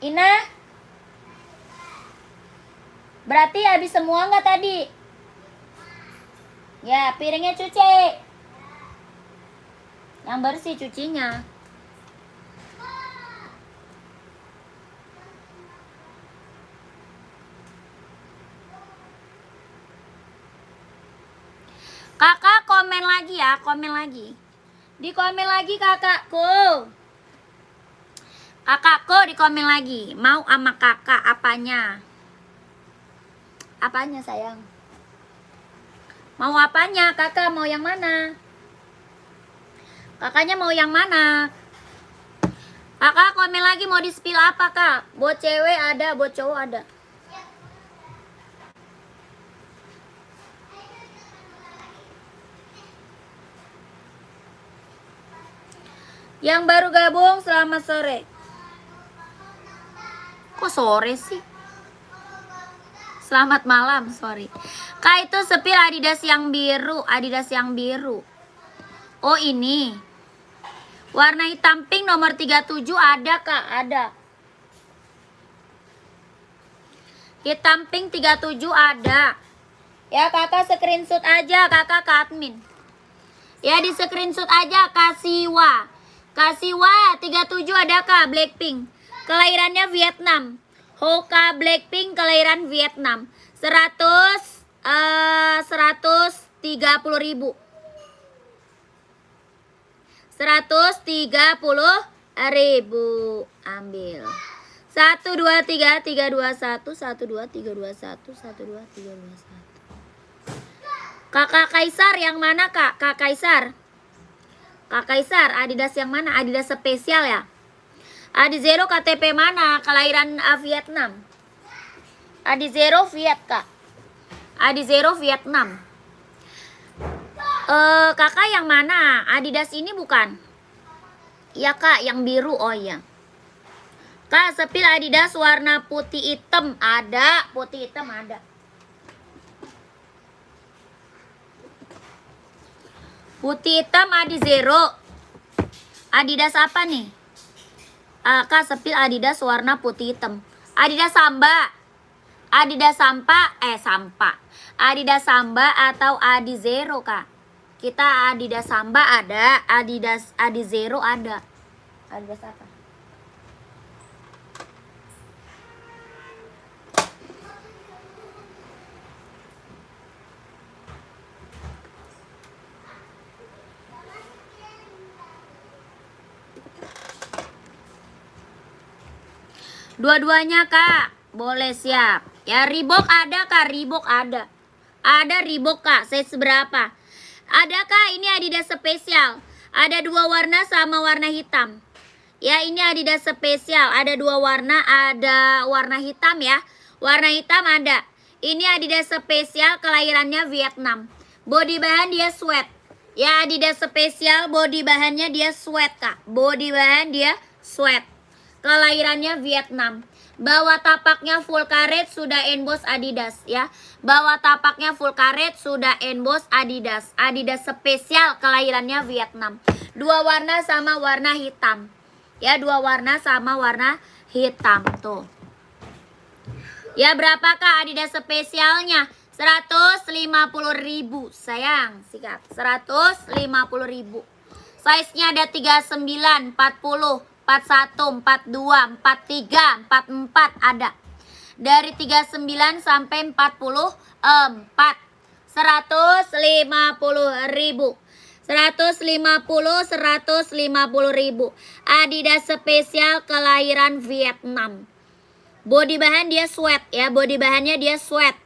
S1: Ina. Berarti habis semua nggak tadi? Ya, piringnya cuci. Yang bersih cucinya. Kakak komen lagi ya, komen lagi. Di komen lagi kakakku. Kakakku di komen lagi. Mau sama kakak apanya? Apanya sayang? Mau apanya? Kakak mau yang mana? Kakaknya mau yang mana? Kakak komen lagi mau di spill apa kak? Buat cewek ada, buat cowok ada. Yang baru gabung selamat sore. Kok sore sih? Selamat malam, sorry. Kak itu sepil Adidas yang biru, Adidas yang biru. Oh ini. Warna hitam pink nomor 37 ada kak, ada. Hitam pink 37 ada. Ya kakak screenshot aja, kakak ke admin. Ya di screenshot aja Kasiwa. Kasiwa 37 ada kak, Blackpink. Kelahirannya Vietnam. Hoka Blackpink kelahiran Vietnam. 130.000. 130.000 ambil. 1 2 3 3 2 1 1 2 3 2 1 1 2 3 2 1. Kakak Kaisar yang mana kak? Kak Kaisar. Kak Kaisar Adidas yang mana? Adidas spesial ya? Adizero KTP mana? Kelahiran Vietnam. Adizero Viet kak. Adizero Vietnam. Kakak yang mana? Adidas ini bukan? Iya kak, yang biru. Oh iya. Kak, sepil Adidas warna putih hitam ada, putih hitam ada. Putih hitam Adizero. Adidas apa nih? Kak, sepil Adidas warna putih hitam. Adidas Samba. Adidas Sampa, Sampa. Adidas Samba atau Adizero kak? Kita Adidas Samba ada, Adidas Adizero ada. Adidas apa? Dua-duanya kak, boleh siap. Ya Reebok ada kak, Reebok ada. Ada Reebok kak, size berapa? Ada kak, ini Adidas spesial. Ada 2 warna sama warna hitam. Ya ini Adidas spesial, ada 2 warna, ada warna hitam ya. Warna hitam ada. Ini Adidas spesial kelahirannya Vietnam. Body bahan dia sweat. Ya Adidas spesial body bahannya dia sweat kak. Body bahan dia sweat. Kelahirannya Vietnam. Bawah tapaknya full karet sudah emboss Adidas ya. Bawah tapaknya full karet sudah emboss Adidas. Adidas spesial kelahirannya Vietnam. 2 warna sama warna hitam. Ya 2 warna sama warna hitam tuh. Ya berapa kak Adidas spesialnya? 150.000 sayang. Sikat 150.000. Size-nya ada 39, 40, 41, 42, 43, 44 ada. Dari 39 sampai 44. 150.000. 150.000. Adidas spesial kelahiran Vietnam. Body bahan dia sweat ya, body bahannya dia sweat.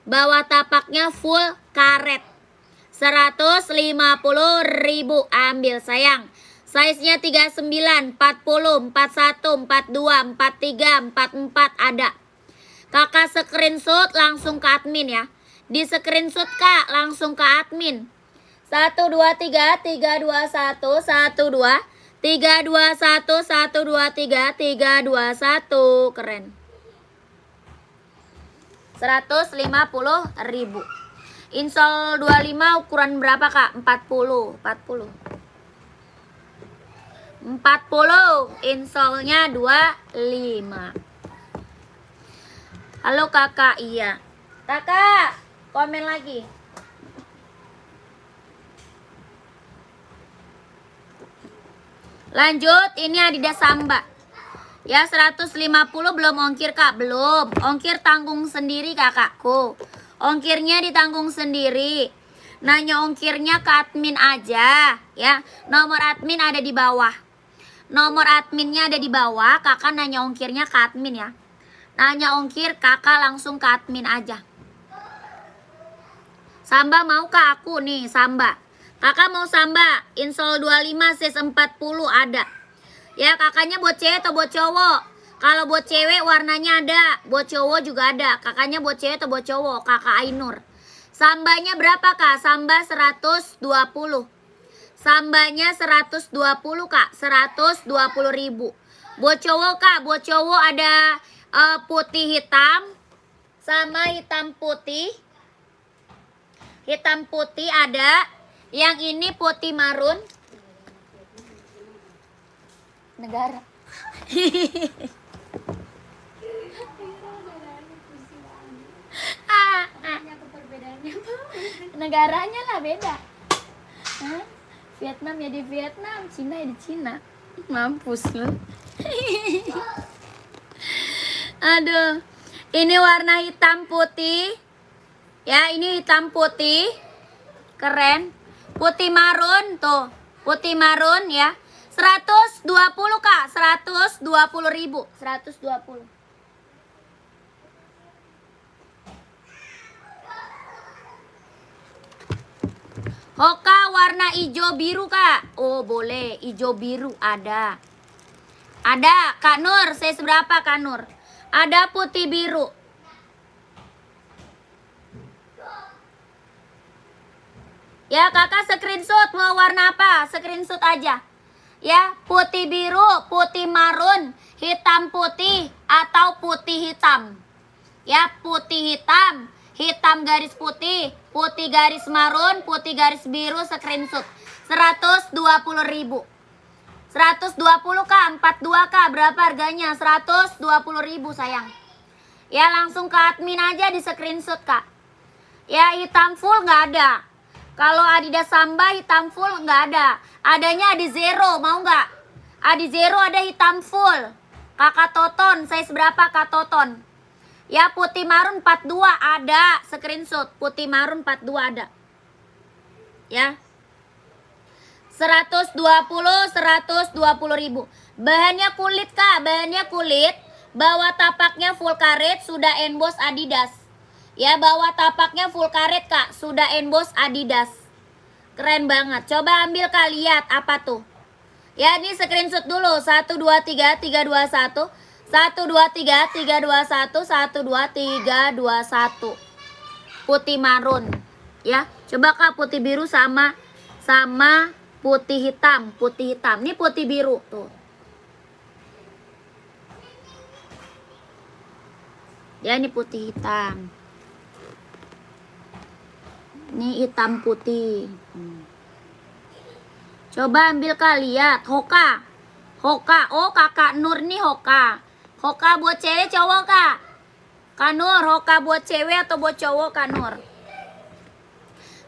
S1: Bawah tapaknya full karet. 150.000 ambil sayang. Size-nya 39, 40, 41, 42, 43, 44 ada. Kakak screenshot langsung ke admin ya. Di screenshot kak langsung ke admin. 1 2 3 3 2 1 1 2 3 2 1 1 2 3 3 2 1 keren. 150.000. Insole 25 ukuran berapa kak? 40. 40. Insole-nya 25. Halo kakak, iya. Kakak, komen lagi. Lanjut, ini Adidas Samba. Ya 150 belum ongkir kak, belum. Ongkir tanggung sendiri kakakku. Ongkirnya ditanggung sendiri. Nanya ongkirnya ke admin aja ya. Nomor admin ada di bawah. Nomor adminnya ada di bawah. Kakak nanya ongkirnya ke admin ya. Nanya ongkir, kakak langsung ke admin aja. Samba mau ke aku nih, Samba. Kakak mau Samba, Insol 25 sis 40 ada. Ya, kakaknya buat cewek atau buat cowok? Kalau buat cewek warnanya ada, buat cowok juga ada. Kakaknya buat cewek atau buat cowok? Kakak Ainur. Sambanya berapa kak? Samba 120. Sambanya 120 kak, 120.000. Buat cowok kak, buat cowok ada putih hitam sama hitam putih. Hitam putih ada. Yang ini putih marun. Negara.
S2: Perbedaannya apa?
S1: Negaranya lah beda. Hah? Vietnam ya di Vietnam, Cina ya di Cina. Mampus lu. Aduh. Ini warna hitam putih. Ya, ini hitam putih. Keren. Putih marun tuh. Putih marun ya. 120 kak, 120.000, 120. Hoka warna hijau biru kak. Oh boleh, hijau biru ada. Ada Kak Nur, saya seberapa Kak Nur? Ada putih biru. Ya kakak screenshot mau warna apa? Screenshot aja. Ya, putih biru, putih marun, hitam putih, atau putih hitam. Ya, putih hitam, hitam garis putih, putih garis marun, putih garis biru, screenshot. 120.000. 120 kak, 42 kak, berapa harganya? 120.000 sayang. Ya, langsung ke admin aja di screenshot kak. Ya, hitam full nggak ada. Kalau Adidas Samba hitam full nggak ada. Adanya Adi Zero, mau nggak? Adi Zero ada hitam full. Kakak Toton, saya seberapa Kak Toton? Ya putih marun 42 ada, screenshot. Putih marun 42 ada. Ya. 120.000. Bahannya kulit kak, bahannya kulit. Bawah tapaknya full karet, sudah emboss Adidas. Ya, bawah tapaknya full karet kak, sudah emboss Adidas. Keren banget. Coba ambil kak, lihat apa tuh. Ya, ini screenshot dulu. 1, 2, 3, 3, 2, 1. 1, 2, 3, 3, 2, 1. 1, 2, 3, 2, 1. Putih marun. Ya, coba kak putih biru sama putih hitam. Putih hitam. Ini putih biru tuh. Ya, ini putih hitam. Ini hitam putih. Coba ambil kak, lihat. Hoka. Hoka. Oh kakak Nur nih Hoka. Hoka buat cewek cowok kak? Kak Nur, Hoka buat cewek atau buat cowok Kak Nur?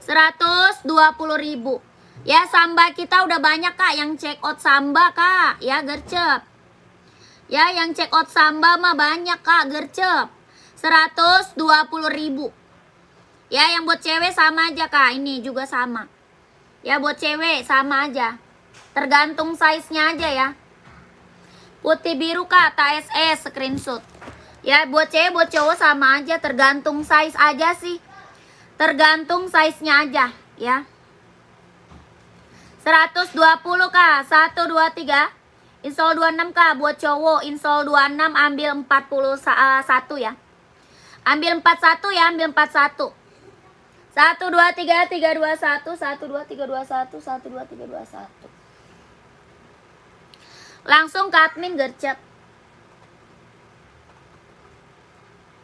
S1: 120.000. Ya, Samba kita udah banyak kak yang check out Samba kak. Ya gercep. Ya, yang check out Samba mah banyak kak, gercep. 120.000. Ya, yang buat cewek sama aja kak, ini juga sama. Ya, buat cewek sama aja. Tergantung size-nya aja ya. Putih biru kak, TSS screenshot. Ya, buat cewek, buat cowok sama aja, tergantung size aja sih. Tergantung size-nya aja ya. 120 kak, 1, 2, 3. Insol 26 kak, buat cowok. Insol 26 ambil 41 ya. Ambil 41 ya, ambil 41. 1, 2, 3, 3, 2, 1. 1, 2, 3, 2, 1. 1, 2, 3, 2, 1. Langsung ke admin gercep.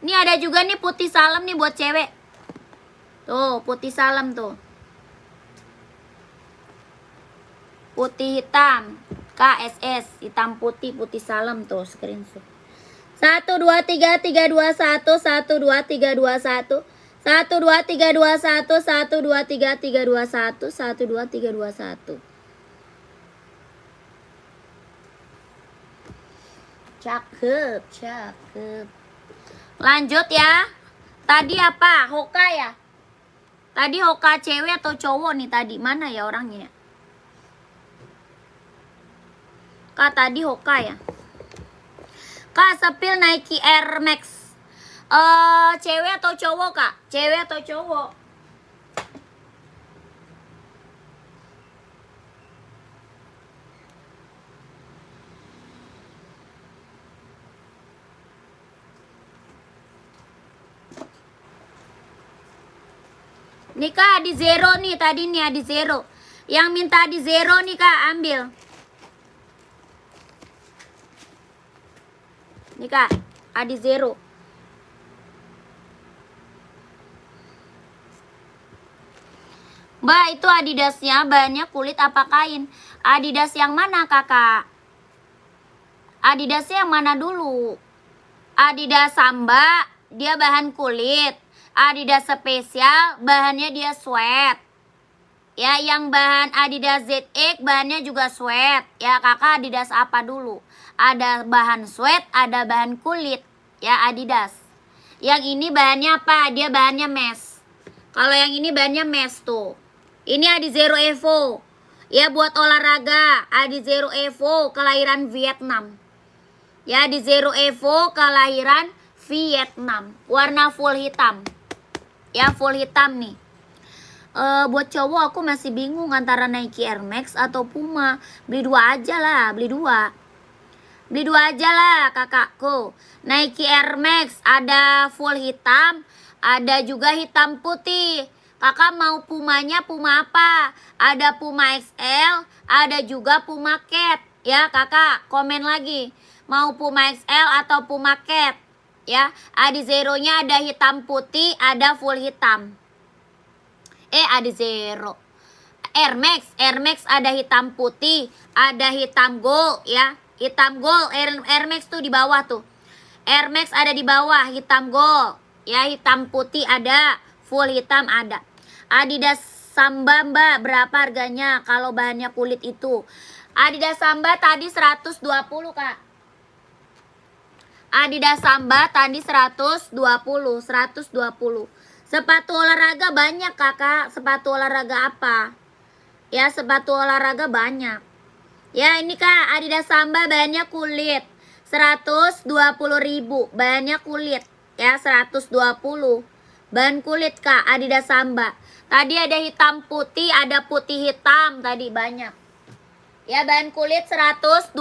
S1: Ini ada juga nih putih salem nih buat cewek. Tuh, putih salem tuh. Putih hitam. KSS. Hitam putih, putih salem tuh. Screenshot. 1, 2, 3, 3, 2, 1. 1, 2, 3, 2, 1. 1, 2, 3, 2, 1. 1, 2, 3, 3, 2, 1. 1, 2, 3, 2, 1. Cakep, cakep. Lanjut ya. Tadi apa? Hoka ya? Tadi Hoka cewek atau cowok nih tadi? Mana ya orangnya? Kak tadi Hoka ya. Kak sepil Nike Air Max. Cewek atau cowok kak? Cewek atau cowok? Nih kak di zero nih tadi nih di zero. Yang minta di zero nih kak ambil. Nih kak di zero. Mbak itu Adidasnya bahannya kulit apa kain? Adidas yang mana kakak? Adidasnya yang mana dulu? Adidas Samba dia bahan kulit. Adidas spesial bahannya dia sweat. Ya yang bahan Adidas ZX bahannya juga sweat. Ya kakak Adidas apa dulu? Ada bahan sweat, ada bahan kulit. Ya Adidas. Yang ini bahannya apa? Dia bahannya mesh. Kalau yang ini bahannya mesh tuh. Ini Adizero Evo. Ya buat olahraga. Adizero Evo kelahiran Vietnam. Ya Adizero Evo kelahiran Vietnam. Warna full hitam. Ya full hitam nih. Buat cowok aku masih bingung antara Nike Air Max atau Puma. Beli dua aja lah, beli dua. Beli dua aja lah kakakku. Nike Air Max ada full hitam, ada juga hitam putih. Kakak mau Pumanya Puma apa? Ada Puma XL, ada juga Puma Cat. Ya kakak komen lagi. Mau Puma XL atau Puma Cat? Ya, Adizero-nya ada hitam putih, ada full hitam. Adizero. Air Max ada hitam putih, ada hitam gold ya. Hitam gold, Air Max tuh di bawah tuh. Air Max ada di bawah, hitam gold. Ya, hitam putih ada, full hitam ada. Adidas Samba mbak, berapa harganya kalau bahannya kulit itu? Adidas Samba tadi 120 kak. Adidas Samba tadi 120. Sepatu olahraga banyak kakak. Sepatu olahraga apa? Ya sepatu olahraga banyak. Ya ini kak Adidas Samba bahannya kulit 120.000. Bahannya kulit ya 120. Bahan kulit kak Adidas Samba. Tadi ada hitam putih, ada putih hitam tadi banyak. Ya bahan kulit 120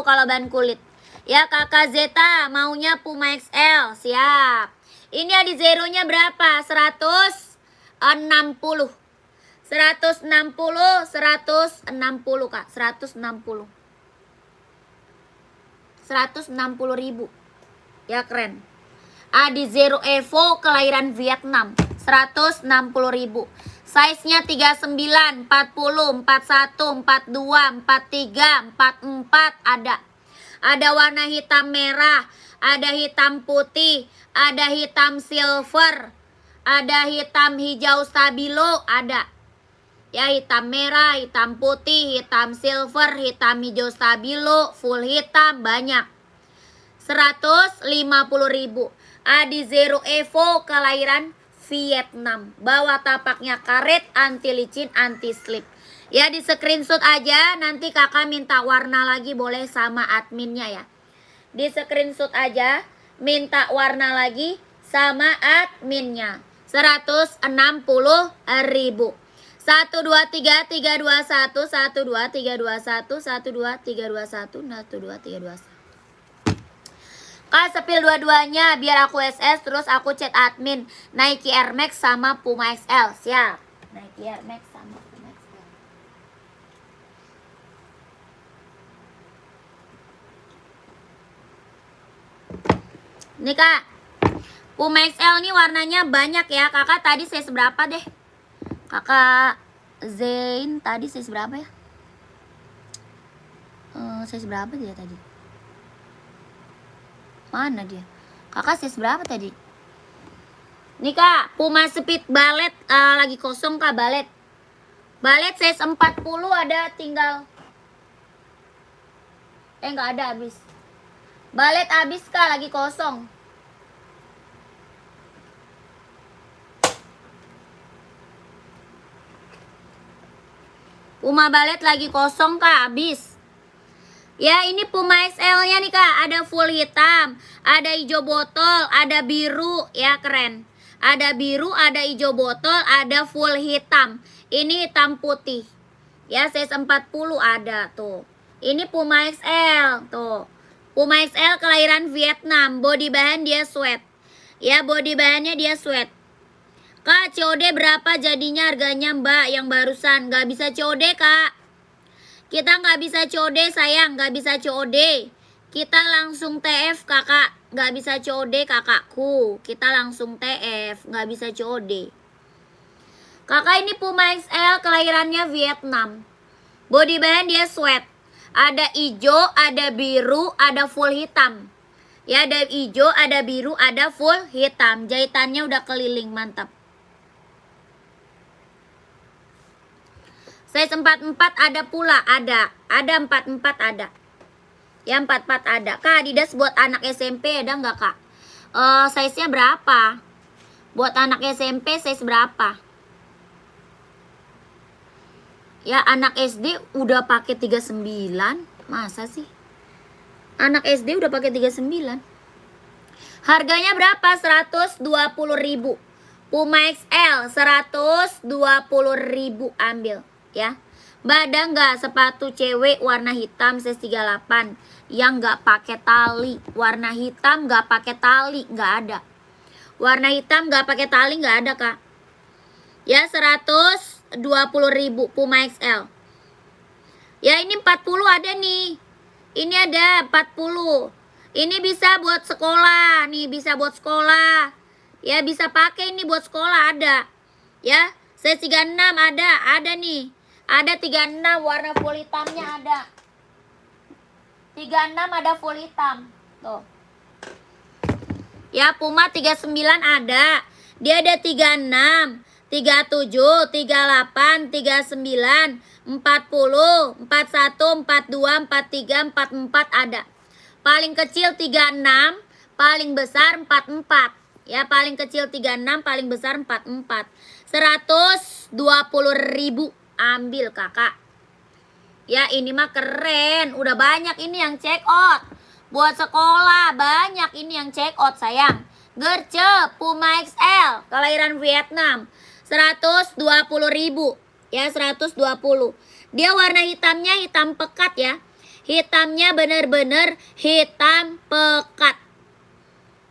S1: kalau bahan kulit. Ya kakak Zeta maunya Puma XL. Siap. Ini Adizeronya berapa? 160. 160 kak. 160. 160.000. Ya keren. Adizero Evo kelahiran Vietnam. 160.000. Size-nya 39, 40, 41, 42, 43, 44 ada. Ada warna hitam merah, ada hitam putih, ada hitam silver, ada hitam hijau stabilo, ada. Ya hitam merah, hitam putih, hitam silver, hitam hijau stabilo, full hitam banyak. 150.000. Adizero Evo kelahiran Vietnam. Bawah tapaknya karet, anti licin, anti slip. Ya di screenshot aja, nanti kakak minta warna lagi boleh sama adminnya ya. Di screenshot aja, minta warna lagi sama adminnya. 160.000. 1 2 3 3 2 1 1 2 3 2 1 1 2 3 2 1 1 2 3 2 1. Kak sepil dua-duanya biar aku SS terus aku chat admin Nike Air Max sama Puma XL. Siap. Nike Air Max sama Puma XL. Nih kak, Puma XL nih warnanya banyak ya. Kakak tadi size berapa deh? Kakak Zain tadi size berapa ya? Size berapa dia tadi? Mana dia? Kakak size berapa tadi? Nih kak, Puma Speed Ballet lagi kosong kak Ballet. Ballet size 40 ada tinggal. Nggak ada habis. Ballet habis kak lagi kosong. Puma Ballet lagi kosong kak habis. Ya, ini Puma XL-nya nih Kak, ada full hitam, ada hijau botol, ada biru, ya keren. Ada biru, ada hijau botol, ada full hitam. Ini hitam putih. Ya, size 40 ada tuh. Ini Puma XL, tuh. Puma XL kelahiran Vietnam, body bahan dia sweat. Ya, body bahannya dia sweat. Kak, COD berapa jadinya harganya Mbak yang barusan? Gak bisa COD Kak. Kita nggak bisa COD sayang, nggak bisa COD. Kita langsung TF kakak, nggak bisa COD kakakku. Kita langsung TF, nggak bisa COD. Kakak ini Puma XL kelahirannya Vietnam. Body bahan dia sweat. Ada hijau, ada biru, ada full hitam. Ya, ada hijau, ada biru, ada full hitam. Jahitannya udah keliling, mantap. Size 44 ada pula, ada 44 ada. Ya 44 ada. Kak, Adidas buat anak SMP ada nggak Kak? Size-nya berapa? Buat anak SMP size berapa? Ya anak SD udah pakai 39. Masa sih? Anak SD udah pakai 39. Harganya berapa? 120.000. Puma XL 120.000 ambil. Ya, Mbak ada nggak sepatu cewek warna hitam size 38 yang nggak pakai tali? Warna hitam nggak pakai tali, nggak ada. Warna hitam nggak pakai tali, nggak ada Kak. Ya 120.000 Puma XL. Ya ini 40 ada nih. Ini ada 40. Ini bisa buat sekolah, nih bisa buat sekolah. Ya bisa pakai ini buat sekolah ada. Ya size 36 ada nih. Ada 36 warna full hitamnya ada. 36 ada full hitam. Tuh. Ya Puma 39 ada. Dia ada 36, 37, 38, 39, 40, 41, 42, 43, 44 ada. Paling kecil 36, paling besar 44. Ya paling kecil 36, paling besar 44. 120.000 ambil kakak. Ya ini mah keren. Udah banyak ini yang check out. Buat sekolah banyak ini yang check out sayang. Gerce Puma XL kelahiran Vietnam 120.000. Ya 120. Dia warna hitamnya hitam pekat ya. Hitamnya bener-bener hitam pekat.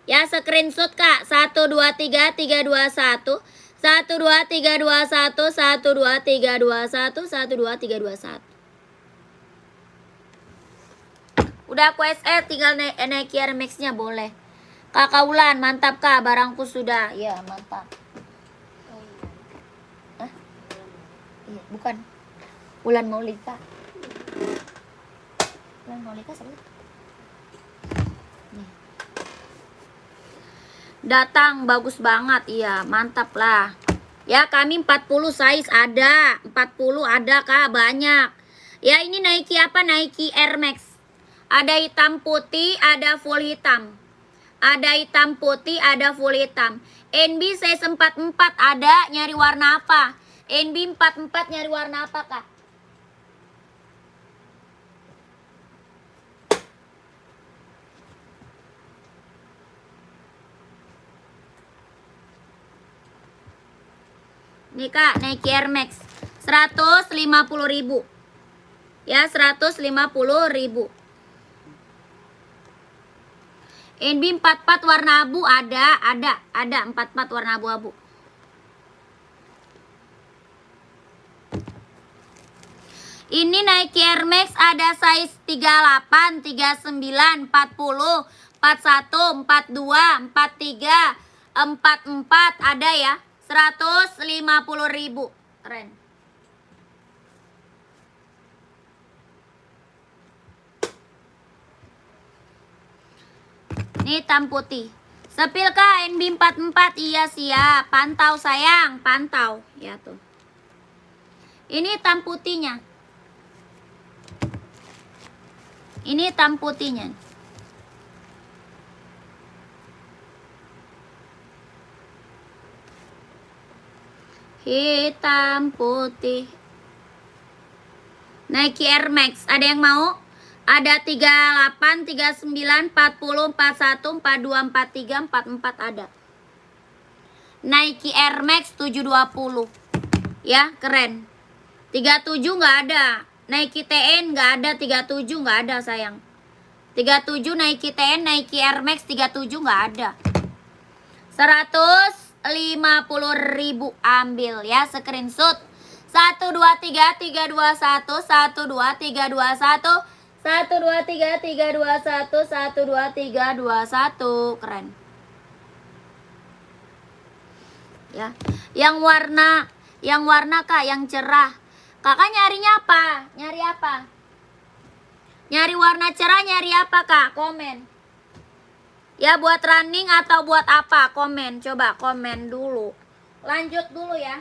S1: Ya screenshot Kak 1 2 3 3 2 1 1 2 3 2 1 1 2 3 2 1 1 2 3 2 1. Udah aku SR tinggal naik Air Max-nya boleh. Kakak Ulan mantap Kak, barangku sudah. Ya mantap. Hah? Iya bukan Ulan Maulika. Ulan Maulika siapa? Datang bagus banget, iya mantap lah. Ya kami 40 size ada, 40 ada Kak, banyak. Ya ini Nike apa? Nike Air Max. Ada hitam putih, ada full hitam. Ada hitam putih, ada full hitam. NB size 44 ada, nyari warna apa? NB 44 nyari warna apa Kak? Nih Kak, Nike Air Max 150.000. Ya 150.000. NB 44 warna abu ada 44 warna abu-abu. Ini Nike Air Max ada size 38, 39, 40, 41, 42, 43, 44 ada ya. 150.000. Keren. Ini hitam putih. Sepil Kak, NB 44. Iya siap. Pantau sayang, pantau. Ya tuh. Ini hitam putihnya. Ini hitam putihnya. Hitam putih. Nike Air Max. Ada yang mau? Ada 38, 39, 40, 41, 42, 43, 44 ada. Nike Air Max 720. Ya, keren. 37 nggak ada. Nike TN nggak ada, 37 nggak ada sayang. 37 Nike TN, Nike Air Max 37 nggak ada. 150.000 ambil ya, screenshot. 1 2 3 3 2 1 1 2 3 2 1 1 2 3 3 2 1 1 2 3 2 1. Keren. Ya. Yang warna Kak, yang cerah. Kakak nyarinya apa? Nyari apa? Nyari warna cerah, nyari apa Kak? Komen. Ya buat running atau buat apa? Komen. Coba komen dulu. Lanjut dulu ya.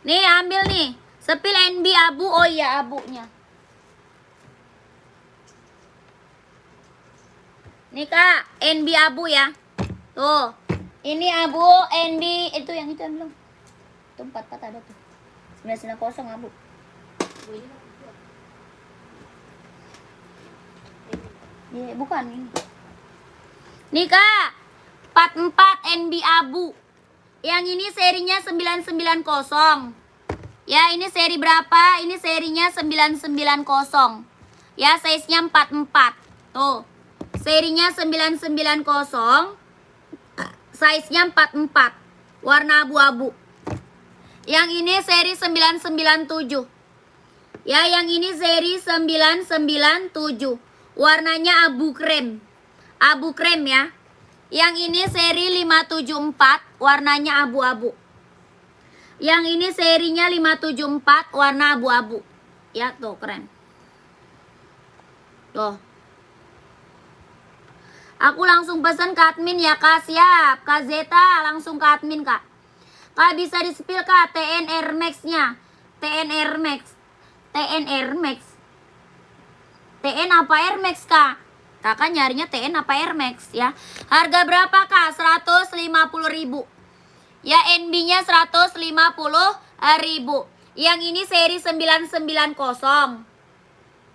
S1: Nih ambil nih. Sepil NB abu. Oh iya abunya. Nih Kak, NB abu ya. Tuh. Ini abu NB itu yang belum. Tuh 44 ada tuh. 990 abu. Iya, bukan ini. Nih Kak, 44 NB abu. Yang ini serinya 990. Ya, ini seri berapa? Ini serinya 990. Ya, size-nya 44. Tuh. Serinya 990. Size-nya 44. Warna abu-abu. Yang ini seri 997. Ya, yang ini seri 997. Warnanya abu krem. Abu krem ya. Yang ini seri 574, warnanya abu-abu. Yang ini serinya 574, warna abu-abu. Ya, tuh keren. Tuh. Aku langsung pesan ke admin ya Kak, siap. Kak Zeta langsung ke admin Kak. Kak bisa di-spill Kak TN Air Max-nya. TN Air Max. TN Air Max. TN apa Air Max Kak? Kakak nyarinya TN apa Air Max ya. Harga berapa Kak? 150.000. Ya NB-nya 150.000. Yang ini seri 990.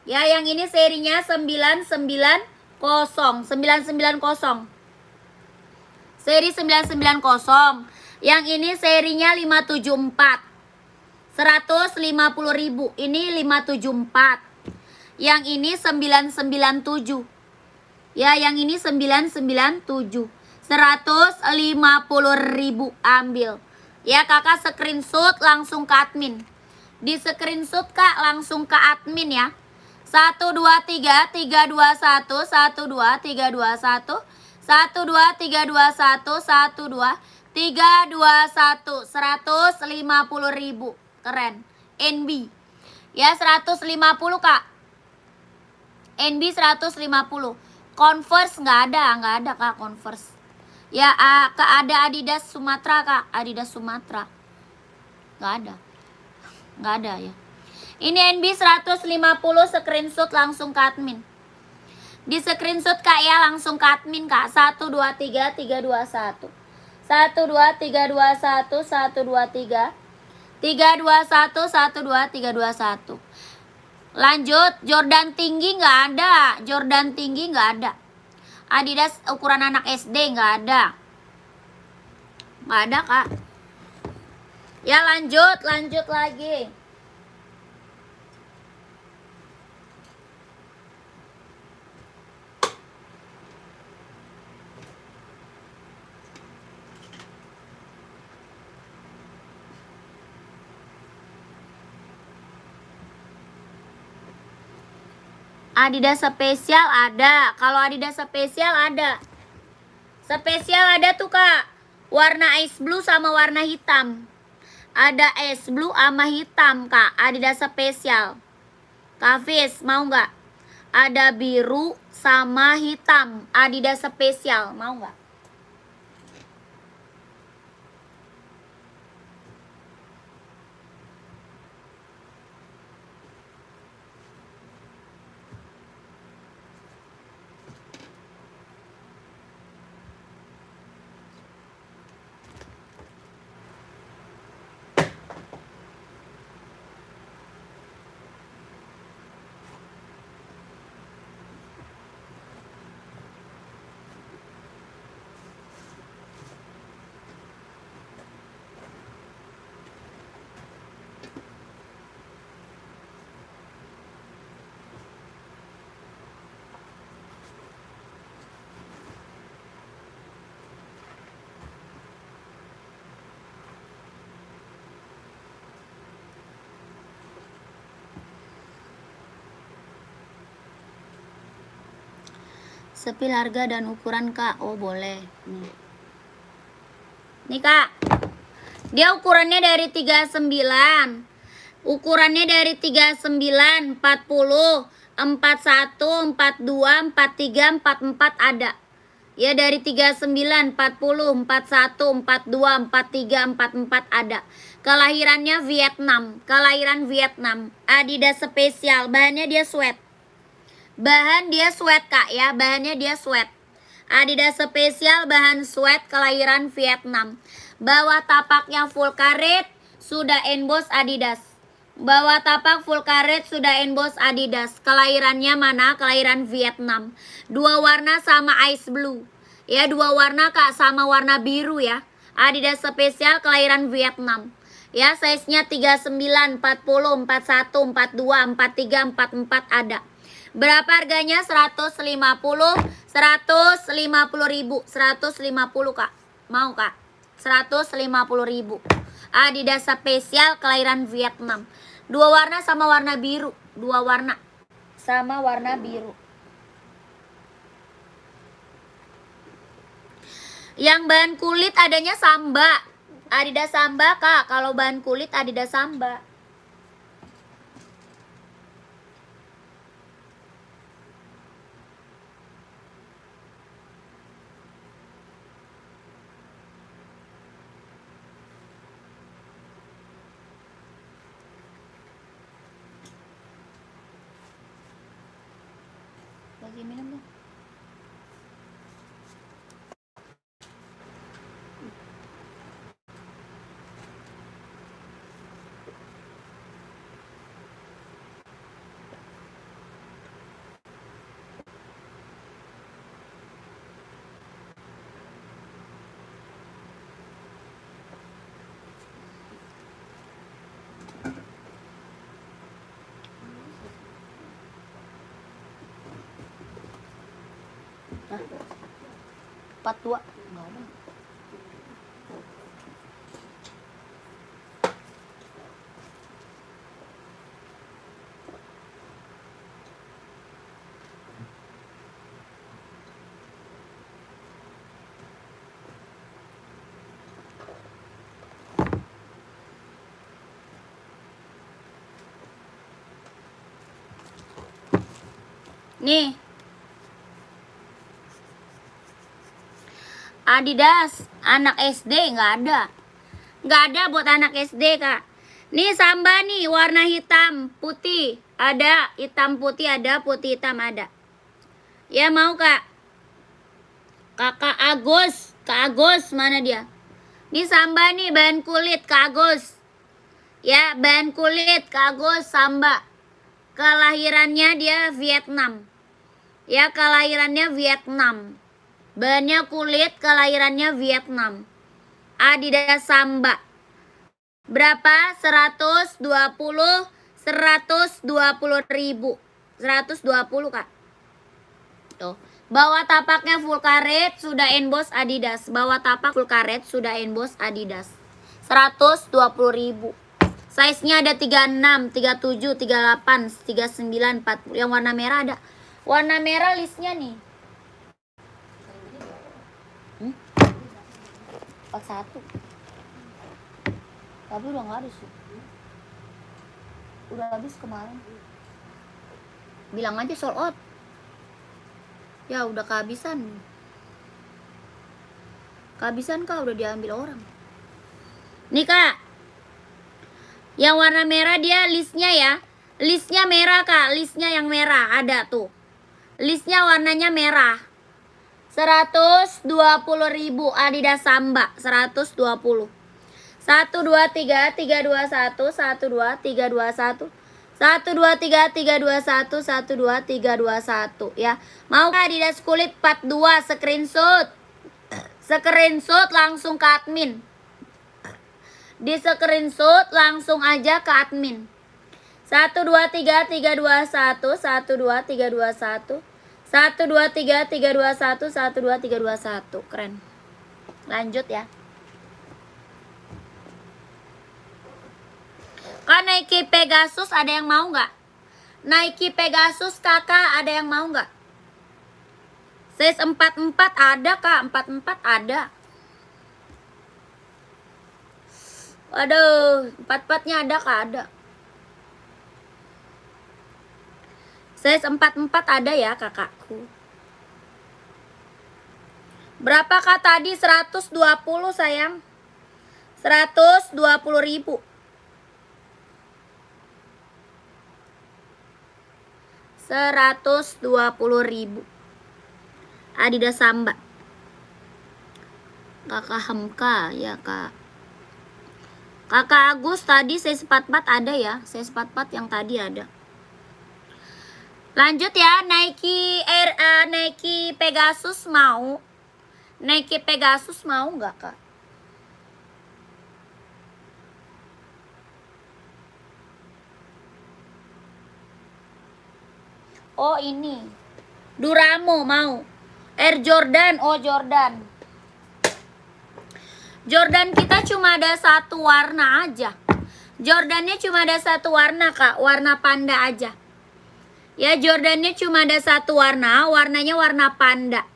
S1: Ya yang ini serinya 990. 990. Seri 990. Yang ini serinya 574. 150.000. Ini 574. Yang ini 997. Ya, yang ini 997. 150.000 ambil. Ya, Kakak screenshot langsung ke admin. Di screenshot Kak langsung ke admin ya. 1 2 3 3 2 1 1 2 3 2 1 1 2 3 2 1 1 2 3 2 1. 150.000. Keren. NB. Ya, 150 Kak. NB 150. Converse nggak ada Kak Converse. Ya ada Adidas Sumatera Kak, Adidas Sumatera. Nggak ada ya. Ini NB 150 screenshot langsung ke admin. Di screenshot Kak ya langsung ke admin Kak. 1 2 3 3 2 1. 1 2 3 2 1 1 2 3 3 2 1 1 2 3 2 1. Lanjut, Jordan tinggi nggak ada. Jordan tinggi nggak ada. Adidas ukuran anak SD nggak ada. Nggak ada Kak. Ya lanjut lagi. Adidas spesial ada. Kalau Adidas spesial ada. Spesial ada tuh Kak. Warna ice blue sama warna hitam. Ada ice blue sama hitam Kak. Adidas spesial. Kafis mau nggak? Ada biru sama hitam. Adidas spesial mau nggak? Sepil harga dan ukuran kak. Oh boleh. Nih kak, dia ukurannya dari 39. Ukurannya dari 39, 40, 41, 42, 43, 44 ada. Ya dari 39, 40, 41, 42, 43, 44 ada. Kelahirannya Vietnam, kelahiran Vietnam. Adidas spesial, bahannya dia sweat. Bahan dia sweat kak ya, bahannya dia sweat. Adidas spesial bahan sweat kelahiran Vietnam. Bawah tapaknya full karet, sudah emboss Adidas. Bawah tapak full karet sudah emboss Adidas. Kelahirannya mana? Kelahiran Vietnam. Dua warna sama ice blue. Ya dua warna kak sama warna biru ya. Adidas spesial kelahiran Vietnam. Ya size-nya 39, 40, 41, 42, 43, 44 ada. Berapa harganya? 150, 150 ribu, 150 kak. Mau kak? 150 ribu. Adidas spesial kelahiran Vietnam. Dua warna sama warna biru. Dua warna sama warna biru. Yang bahan kulit adanya Samba. Adidas Samba kak. Kalau bahan kulit Adidas Samba. Lagi minum dong. Hah? 42 enggak ada. Nih Adidas anak SD nggak ada. Nggak ada buat anak SD kak. Nih Samba nih warna hitam putih ada, hitam putih ada, putih hitam ada. Ya mau kak? Kakak Agus, Kak Agus mana dia? Nih Samba nih bahan kulit Kak Agus. Ya bahan kulit Kak Agus Samba. Kelahirannya dia Vietnam. Ya kelahirannya Vietnam. Bahannya kulit, kelahirannya Vietnam. Adidas Samba. Berapa? 120 ribu. 120 kak. Tuh. Bawah tapaknya full karet sudah emboss Adidas. Bawah tapak full karet sudah emboss Adidas. 120 ribu. Size-nya ada 36, 37, 38, 39, 40. Yang warna merah ada. Warna merah listnya nih. 41. Tapi udah nggak ada sih. Udah habis kemarin. Bilang aja sold out. Ya udah kehabisan. Kehabisan kak udah diambil orang. Nih kak. Yang warna merah dia listnya ya. Listnya merah kak. Listnya yang merah ada tuh. Listnya warnanya merah. 120 ribu Adidas Samba 120. 1, 2, 3, 3, 2, 1, 1, 2, 3, 2, 1, 1, 2, 3, 3, 2, 1, 1, 2, 3, 2, 1 ya. Mau Adidas kulit 42 screenshot. Screenshot langsung ke admin. Di screenshot langsung aja ke admin. 1, 2, 3, 3, 2, 1, 1, 2, 3, 2, 1, 1, 2, 3, 3, 2, 1, 1, 2, 3, 2, 1. Keren. Lanjut ya. Kak Nike Pegasus ada yang mau nggak? Nike Pegasus kakak ada yang mau nggak? Size 44 ada kak, 44 ada. Waduh, 44-nya ada kak, ada. Size 44 ada ya kakakku. Berapa kak tadi? 120 sayang. 120.000. 120.000. Adidas Samba. Kakak Hamka ya kak. Kakak Agus tadi size 44 ada ya. Size 44 yang tadi ada. Lanjut ya, Nike Pegasus mau. Nike Pegasus mau nggak kak? Oh ini Duramo mau. Air Jordan, oh Jordan. Jordan kita cuma ada satu warna aja. Jordannya cuma ada satu warna kak, warna panda aja. Ya Jordannya cuma ada satu warna, warnanya warna panda.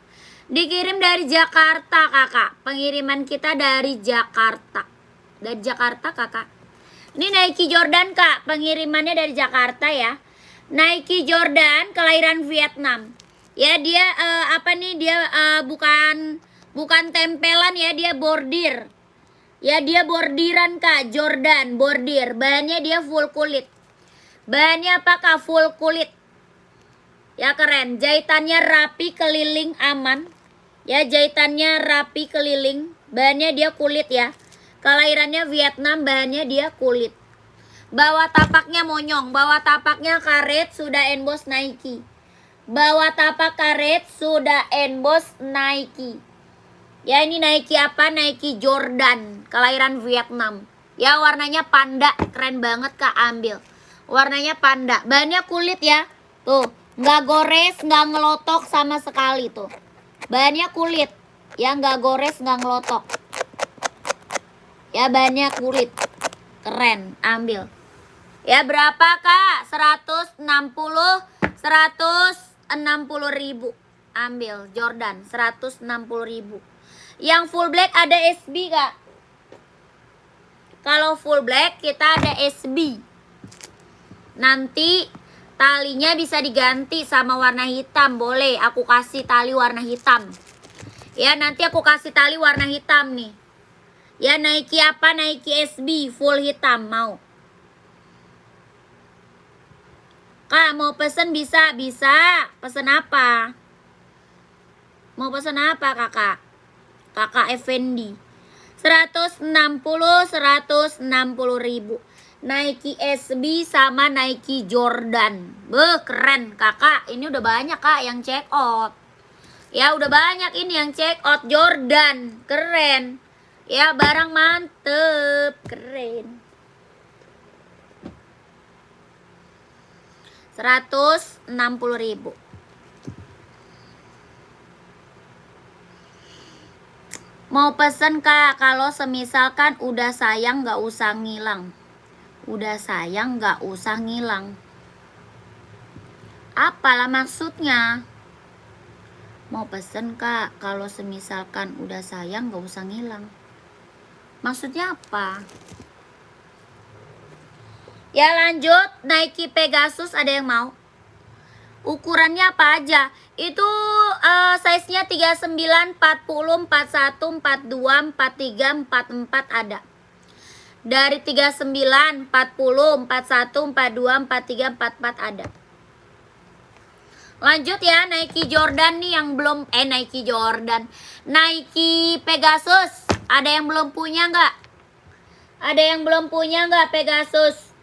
S1: Dikirim dari Jakarta kakak. Pengiriman kita dari Jakarta. Dari Jakarta kakak. Ini Nike Jordan kak, pengirimannya dari Jakarta ya. Nike Jordan kelahiran Vietnam. Ya dia dia bukan tempelan ya, dia bordir. Ya dia bordiran kak, Jordan bordir. Bahannya dia full kulit. Bahannya apa kak? Full kulit. Ya keren, jahitannya rapi, keliling, aman. Ya jahitannya rapi, keliling. Bahannya dia kulit ya. Kelahirannya Vietnam, bahannya dia kulit. Bawah tapaknya monyong, bawah tapaknya karet, sudah emboss Nike. Bawah tapak karet, sudah emboss Nike. Ya ini Nike apa? Nike Jordan, kelahiran Vietnam. Ya warnanya panda, keren banget kak, ambil. Warnanya panda, bahannya kulit ya. Tuh, nggak gores, nggak ngelotok sama sekali tuh. Bahannya kulit, ya nggak gores, nggak ngelotok. Ya bahannya kulit, keren, ambil. Ya berapa kak? 160 ribu. Ambil Jordan 160 ribu. Yang full black ada SB kak. Kalau full black kita ada SB. Nanti talinya bisa diganti sama warna hitam. Boleh aku kasih tali warna hitam. Ya nanti aku kasih tali warna hitam nih. Ya Nike apa? Nike SB full hitam mau. Kak mau pesen bisa? Bisa. Pesen apa? Mau pesen apa kakak? Kakak Effendi. 160 ribu. Nike SB sama Nike Jordan. Beuh keren kakak. Ini udah banyak kak yang check out. Ya udah banyak ini yang check out. Jordan keren. Ya barang mantep. Keren. 160 ribu. Mau pesen kak, kalau semisalkan udah sayang gak usah ngilang. Udah sayang gak usah ngilang. Apalah maksudnya? Mau pesen kak, kalau semisalkan udah sayang gak usah ngilang. Maksudnya apa? Ya lanjut, Nike Pegasus ada yang mau? Ukurannya apa aja? Itu size-nya 39, 40, 41, 42, 43, 44 ada. Dari 39, 40, 41, 42, 43, 44 ada. Lanjut ya, Nike Jordan nih yang belum Nike Jordan. Nike Pegasus, ada yang belum punya nggak? Ada yang belum punya nggak Pegasus?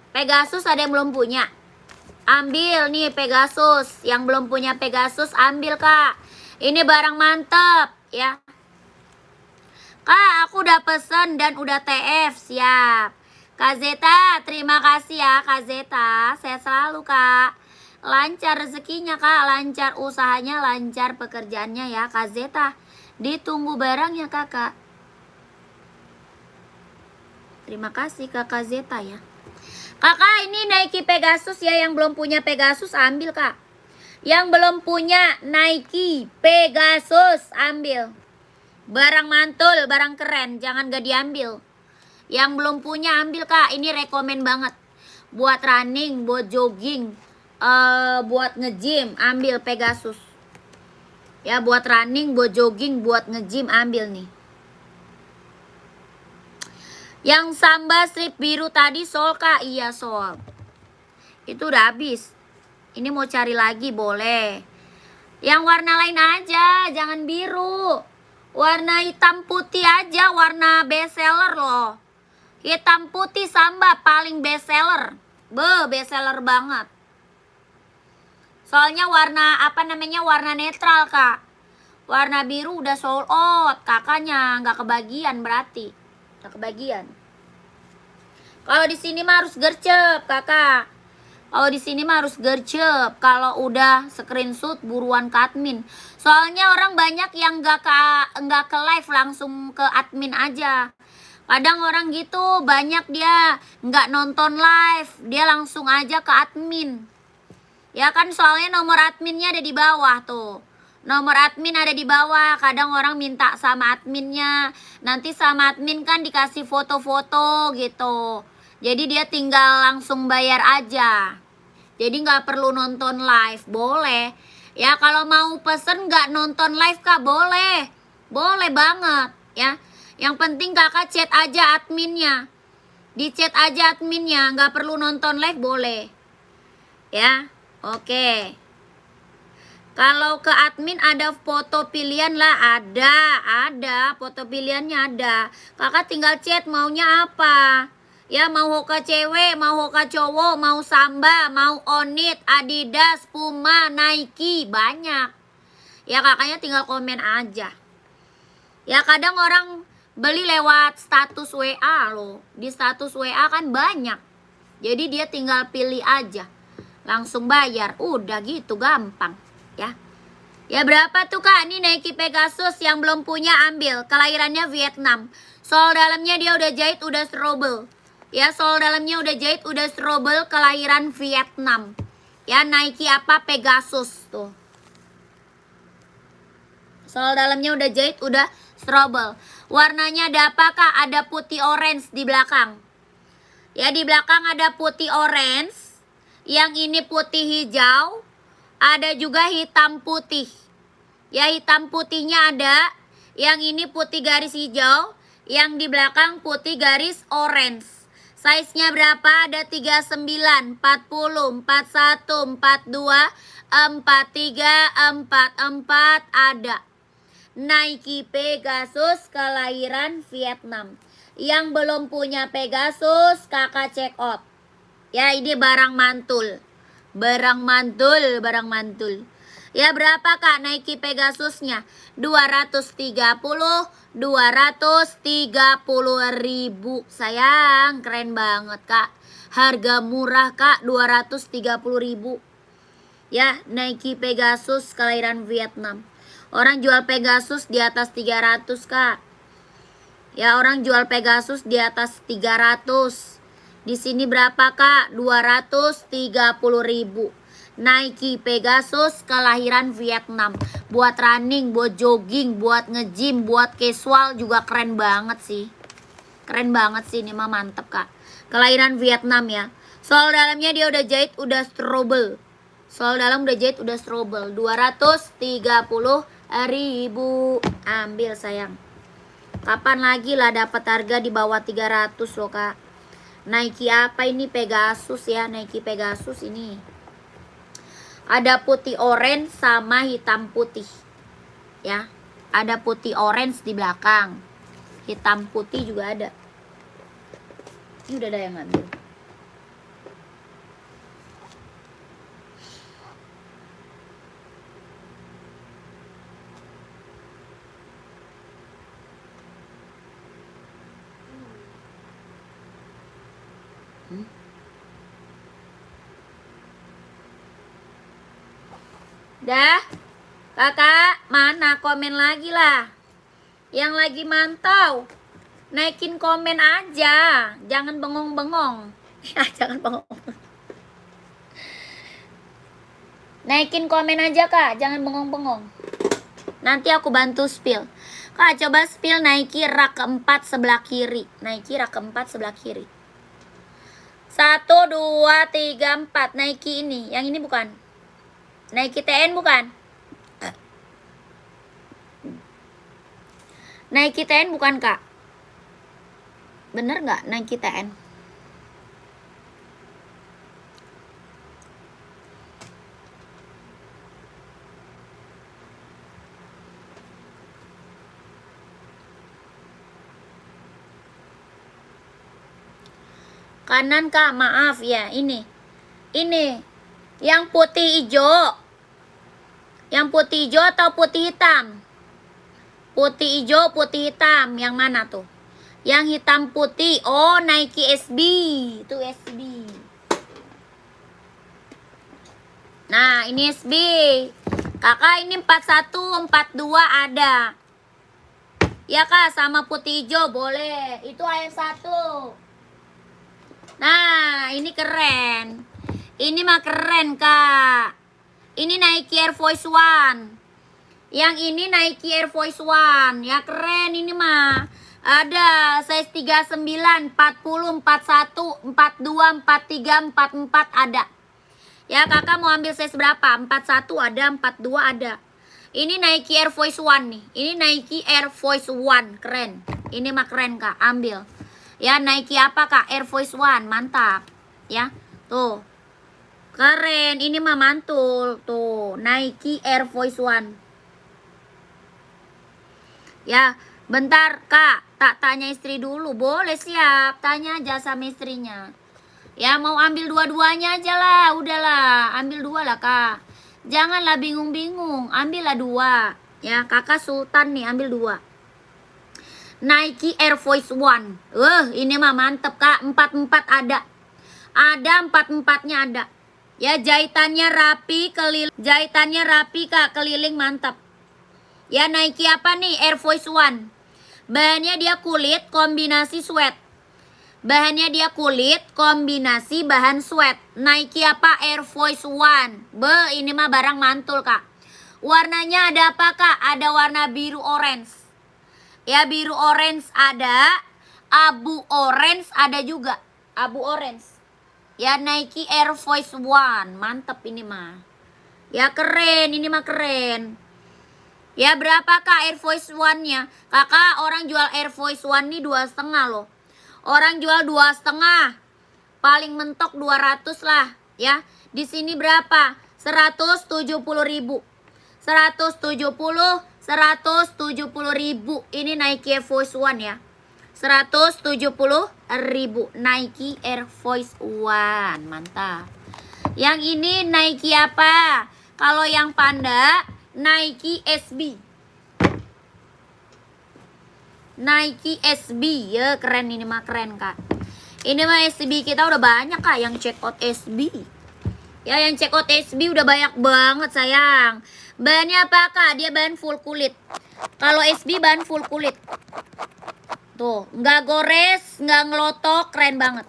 S1: Pegasus ada yang belum punya? Ambil nih Pegasus. Yang belum punya Pegasus ambil kak. Ini barang mantep ya. Kak aku udah pesen dan udah TF. Siap Kak Zeta, terima kasih ya Kak Zeta. Sehat selalu kak. Lancar rezekinya kak. Lancar usahanya, lancar pekerjaannya ya Kak Zeta. Ditunggu barangnya kakak. Terima kasih Kak Zeta ya. Kakak ini Nike Pegasus ya, yang belum punya Pegasus ambil kak. Yang belum punya Nike Pegasus ambil. Barang mantul, barang keren, jangan gak diambil. Yang belum punya ambil kak, ini rekomen banget. Buat running, buat jogging, buat nge-gym, ambil Pegasus. Ya buat running, buat jogging, buat nge-gym, ambil nih. Yang Samba strip biru tadi Sol kak, iya Sol. Itu udah habis. Ini mau cari lagi boleh. Yang warna lain aja, jangan biru. Warna hitam putih aja, warna best seller loh. Hitam putih Samba paling best seller. Best seller banget. Soalnya warna apa namanya, warna netral kak. Warna biru udah sold out, kakaknya nggak kebagian berarti. Nggak kebagian. Kalau di sini mah harus gercep kakak. Kalau di sini mah harus gercep. Kalau udah screenshot buruan ke admin. Soalnya orang banyak yang nggak ke live, langsung ke admin aja. Kadang orang gitu banyak dia nggak nonton live, dia langsung aja ke admin. Ya kan soalnya nomor adminnya ada di bawah tuh. Nomor admin ada di bawah. Kadang orang minta sama adminnya. Nanti sama admin kan dikasih foto-foto gitu. Jadi dia tinggal langsung bayar aja. Jadi nggak perlu nonton live, boleh. Ya kalau mau pesen nggak nonton live kak, boleh. Boleh banget ya. Yang penting kakak chat aja adminnya. Di chat aja adminnya, nggak perlu nonton live boleh. Ya, oke. Kalau ke admin ada foto pilihan lah, ada foto pilihannya ada. Kakak tinggal chat maunya apa. Ya mau Hoka cewek, mau Hoka cowok, mau Samba, mau Onit, Adidas, Puma, Nike, banyak. Ya kakaknya tinggal komen aja. Ya kadang orang beli lewat status WA loh. Di status WA kan banyak. Jadi dia tinggal pilih aja. Langsung bayar. Udah gitu gampang ya. Ya berapa tuh kak? Ini Nike Pegasus yang belum punya ambil. Kelahirannya Vietnam. Sol dalamnya dia udah jahit, udah strobel. Ya sol dalamnya udah jahit, udah strobel. Kelahiran Vietnam. Ya Nike apa Pegasus tuh. Sol dalamnya udah jahit, udah strobel. Warnanya ada apa kak? Ada putih orange di belakang. Ya di belakang ada putih orange. Yang ini putih hijau. Ada juga hitam putih. Ya hitam putihnya ada. Yang ini putih garis hijau. Yang di belakang putih garis orange. Size-nya berapa? Ada 39, 40, 41, 42, 43, 44 ada. Nike Pegasus kelahiran Vietnam. Yang belum punya Pegasus kakak check out. Ya ini barang mantul. Barang mantul, barang mantul. Ya berapa kak Nike Pegasusnya? 230 ribu. Sayang, keren banget kak. Harga murah kak, 230 ribu. Ya Nike Pegasus kelahiran Vietnam. Orang jual Pegasus di atas 300 kak. Ya orang jual Pegasus di atas 300. Di sini berapa kak? 230 ribu. Nike Pegasus kelahiran Vietnam. Buat running, buat jogging, buat nge-gym, buat casual juga keren banget sih. Keren banget sih, ini mah mantep kak. Kelahiran Vietnam ya. Sol dalamnya dia udah jahit, udah strobel. Sol dalam udah jahit, udah strobel. 230 ribu. Ambil sayang. Kapan lagi lah dapat harga di bawah 300 loh kak. Nike apa ini? Pegasus ya. Nike Pegasus ini. Ada putih orange sama hitam putih. Ya. Ada putih orange di belakang. Hitam putih juga ada. Ini udah ada yang ngambil. Dah, kakak, mana komen lagi lah. Yang lagi mantau, naikin komen aja. Jangan bengong-bengong. Ya, jangan bengong. Naikin komen aja kak, jangan bengong-bengong. Nanti aku bantu spill. Kak coba spill Nike rak keempat sebelah kiri. Nike rak keempat sebelah kiri. 1, 2, 3, 4. Nike ini, yang ini bukan. Nike TN bukan. Nike TN bukan kak. Bener nggak Nike TN? Kanan kak, maaf ya, ini yang putih hijau. Yang putih hijau atau putih hitam? Putih hijau, putih hitam, yang mana tuh? Yang hitam putih, oh Nike SB, itu SB. Nah ini SB, kakak ini 41, 42 ada. Ya kak, sama putih hijau boleh, itu AF1. Nah, ini keren. Ini mah keren, Kak. Ini Nike Air Force One. Yang ini Nike Air Force One. Ya keren ini mah. Ada size 39, 40, 41, 42, 43, 44 ada. Ya, Kakak mau ambil size berapa? 41 ada, 42 ada. Ini Nike Air Force One nih. Ini Nike Air Force One, keren. Ini mah keren, Kak. Ambil. Ya, Nike apa kak? Air Force One, mantap. Ya, tuh. Keren, ini mah mantul. Tuh, Nike Air Force One. Ya, bentar kak, tak tanya istri dulu. Boleh siap, tanya aja sama istrinya. Ya, mau ambil dua-duanya aja lah. Udahlah, ambil 2 lah kak. Janganlah bingung-bingung, ambillah 2. Ya, kakak Sultan nih, ambil 2. Nike Air Force One. Ini mah mantep kak. 44 ada. Ada 44-nya ada. Ya jahitannya rapi, jahitannya rapi kak, keliling mantap. Ya Nike apa nih? Air Force One. Bahannya dia kulit kombinasi sweat. Bahannya dia kulit kombinasi bahan sweat. Nike apa? Air Force One. Ini mah barang mantul kak. Warnanya ada apa kak? Ada warna biru orange. Ya biru orange ada, abu orange ada juga, abu orange. Ya Nike Air Force One, mantep ini mah. Ya keren, ini mah keren. Ya berapa kak Air Force One-nya? Kakak orang jual Air Force One nih 2,5 loh. Orang jual 2,5, paling mentok 200 lah. Ya di sini berapa? 170.000. 170.000 ini Nike Air Force One ya. 170.000 Nike Air Force One, mantap. Yang ini Nike apa? Kalau yang panda Nike SB. Nike SB ya, keren ini mah keren kak. Ini mah SB kita udah banyak kak yang check out SB. Ya yang check out SB udah banyak banget sayang. Bahannya apa kak? Dia bahan full kulit. Kalau SB bahan full kulit. Tuh, nggak gores, nggak ngelotok, keren banget.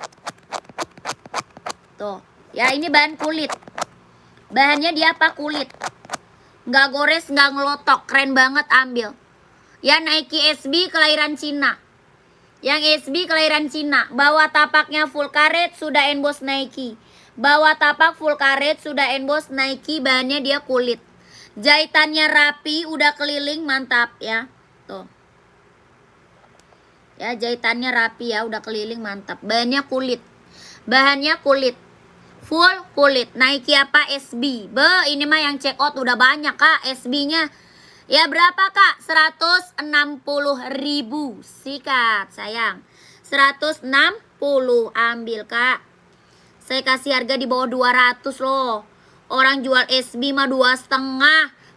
S1: Tuh, ya ini bahan kulit. Bahannya dia apa? Kulit. Nggak gores, nggak ngelotok, keren banget, ambil. Ya Nike SB kelahiran Cina. Yang SB kelahiran Cina. Bawah tapaknya full karet, sudah emboss Nike. Bawah tapak full karet, sudah emboss Nike, bahannya dia kulit. Jahitannya rapi, udah keliling, mantap ya. Tuh. Ya, jahitannya rapi ya, udah keliling, mantap. Bahannya kulit. Bahannya kulit. Full kulit. Nike apa? SB. Ini mah yang check out udah banyak kak SB-nya. Ya berapa kak? 160.000. Sikat sayang. 160, ambil kak. Saya kasih harga di bawah 200 loh. Orang jual SB mah 2,5,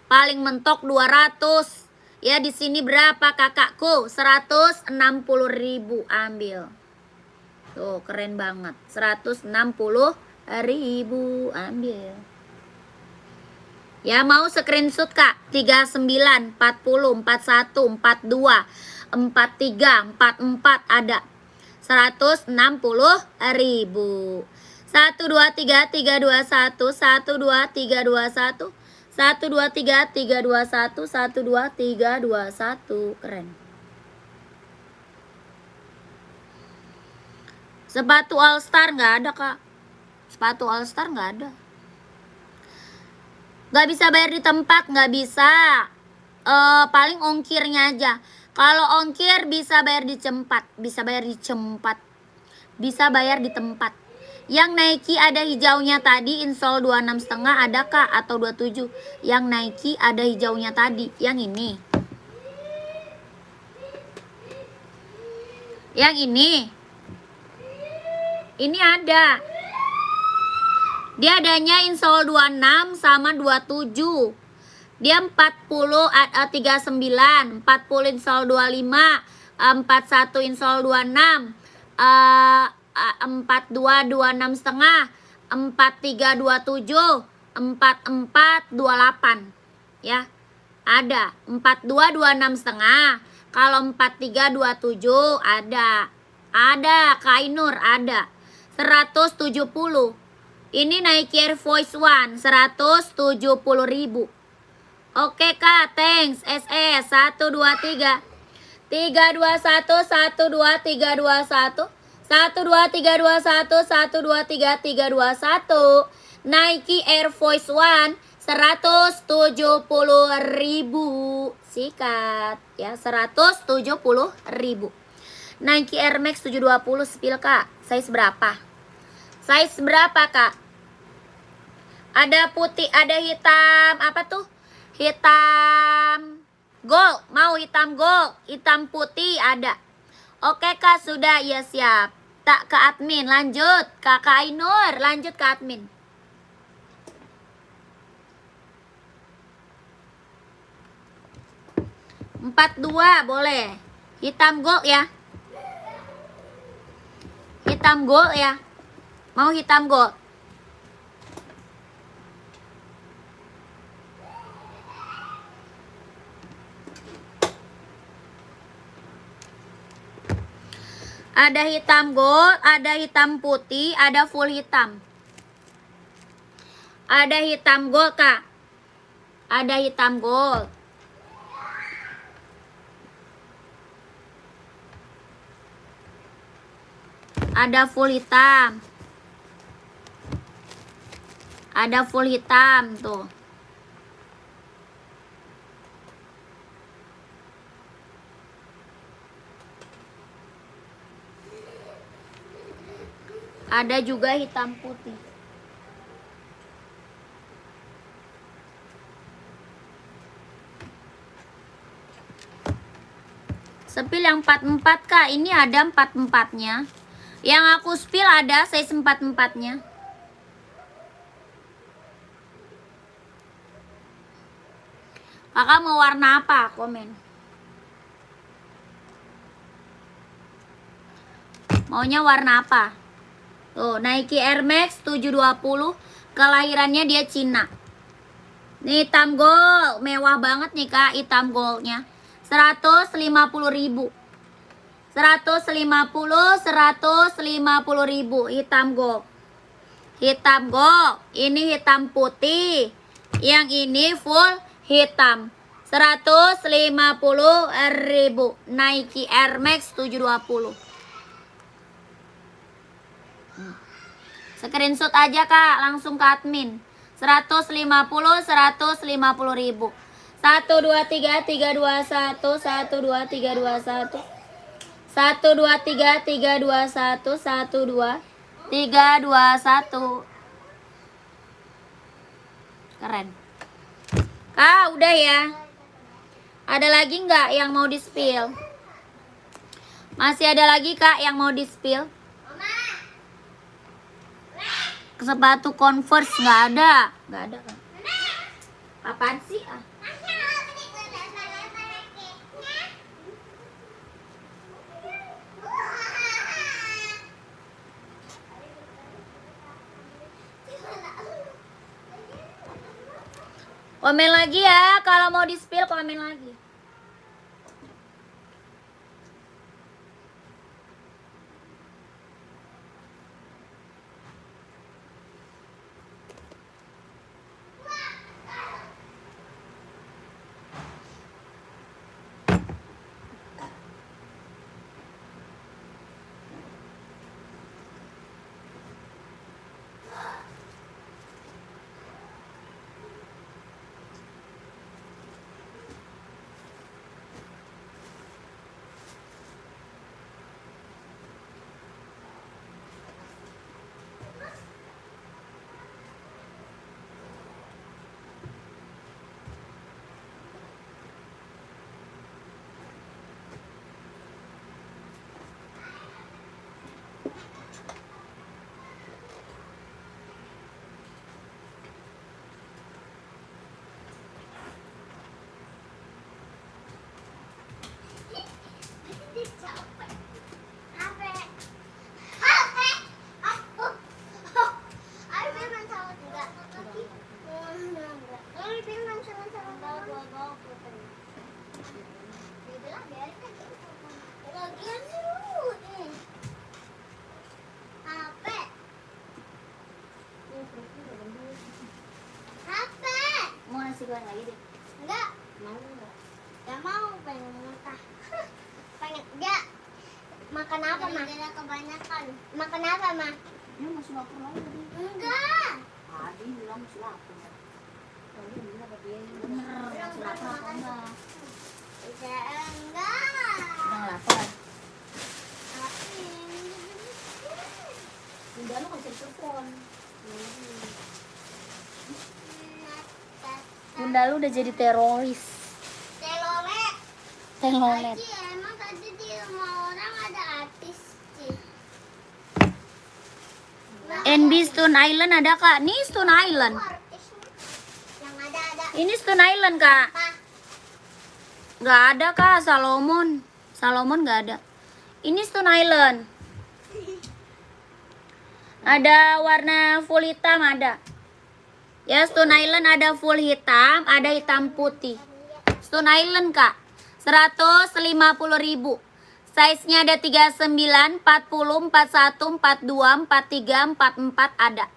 S1: paling mentok 200. Ya di sini berapa kakakku? 160.000, ambil. Tuh keren banget. 160.000, ambil. Ya mau screenshot kak? 39, 40, 41, 42, 43, 44 ada. 160.000. 1 2 3 3 2 1 1 2 3 2 1 1 2 3 3 2 1 1 2 3 2 1. Keren. Sepatu All Star nggak ada, Kak. Sepatu All Star nggak ada. Nggak bisa bayar di tempat, nggak bisa. Paling ongkirnya aja. Kalau ongkir bisa bayar di tempat, bisa bayar di tempat, bisa bayar di tempat. Yang Nike ada hijaunya tadi, insole 26,5 ada Kak, atau 27. Yang Nike ada hijaunya tadi, yang ini. Yang ini. Ini ada. Dia adanya insole 26 sama 27. Dia 40 39, 40 insole 25, 41 insole 26, 42 26,5, 43 27, 44 28. Ya. Ada 42 26,5. Kalau 43 27 ada. Ada Kainur ada. 170. Ini Nike Air Force One 170.000. Oke Kak, thanks. SS 1 2 3 3 2 1 1 2 3 2 1 1 2 3 2 1 1 2 3 3 2 1. Nike Air Force One 170.000. Sikat ya, 170.000. Nike Air Max 720 spill Kak. Size berapa? Size berapa Kak? Ada putih, ada hitam, apa tuh? Hitam gold, mau hitam gold, hitam putih ada. Oke Kak, sudah, ya siap. Tak ke admin, lanjut Kakak Ainur, lanjut ke admin. Empat dua boleh. Hitam gold ya. Hitam gold ya. Mau hitam gold. Ada hitam gold, ada hitam putih, ada full hitam. Ada hitam gold Kak. Ada hitam gold. Ada full hitam. Ada full hitam tuh. Ada juga hitam putih. Spill yang 44 Kak, ini ada 44-nya. Yang aku spill ada size 44-nya. Kakak mau warna apa? Komen. Maunya warna apa? Tuh, Nike Air Max 720. Kelahirannya dia Cina. Nih hitam gold, mewah banget nih Kak, hitam goldnya. 150.000. 150.000 hitam gold. Hitam gold. Ini hitam putih. Yang ini full hitam. 150.000. Nike Air Max 720. Screenshot aja Kak, langsung ke admin. 150.000. 1 2 3 3 2 1 1 2 3 2 1 1 2 3 2 1 1 2 3 3 2 1 1 2 3 2 1. Keren Kak, udah ya. Ada lagi nggak yang mau di spill? Masih ada lagi Kak yang mau di spill? Sepatu Converse nggak ada Kak. Apaan sih ah? Komen lagi ya, kalau mau di spill komen lagi.
S3: Udah, biarin aja. Lagian seru. HP. HP.
S1: Mau nasi goreng lagi deh.
S3: Enggak. Mau enggak? Enggak mau, pengen muntah. Pengen enggak. Makan apa, Ma? Tidak kebanyakan. Makan apa, Ma?
S1: Ini masih lapar lagi tadi.
S3: Enggak.
S1: Tadi bilang masih lapar.
S2: Tadi bilang apa dia ini?
S1: Bener, masih lapar apa enggak?
S3: Enggak.
S1: Udah lapar.
S3: Tapi
S2: Udah lu kasih telepon.
S1: Bunda lu udah jadi teroris.
S3: telolet.
S1: Telolet.
S3: Ci, emang tadi di rumah orang ada artis, Ci.
S1: NB Stone Island ada kak? Nih Stone Island.
S3: Aku artisnya. Yang ada
S1: Ini Stone Island kak.
S3: apa?
S1: Nggak ada kak, Salomon. Salomon nggak ada. Ini Stone Island. Ada warna full hitam ada. Ya Stone Island ada full hitam, ada hitam putih. Stone Island kak, 150.000. Size-nya ada 39, 40, 41, 42, 43, 44 ada.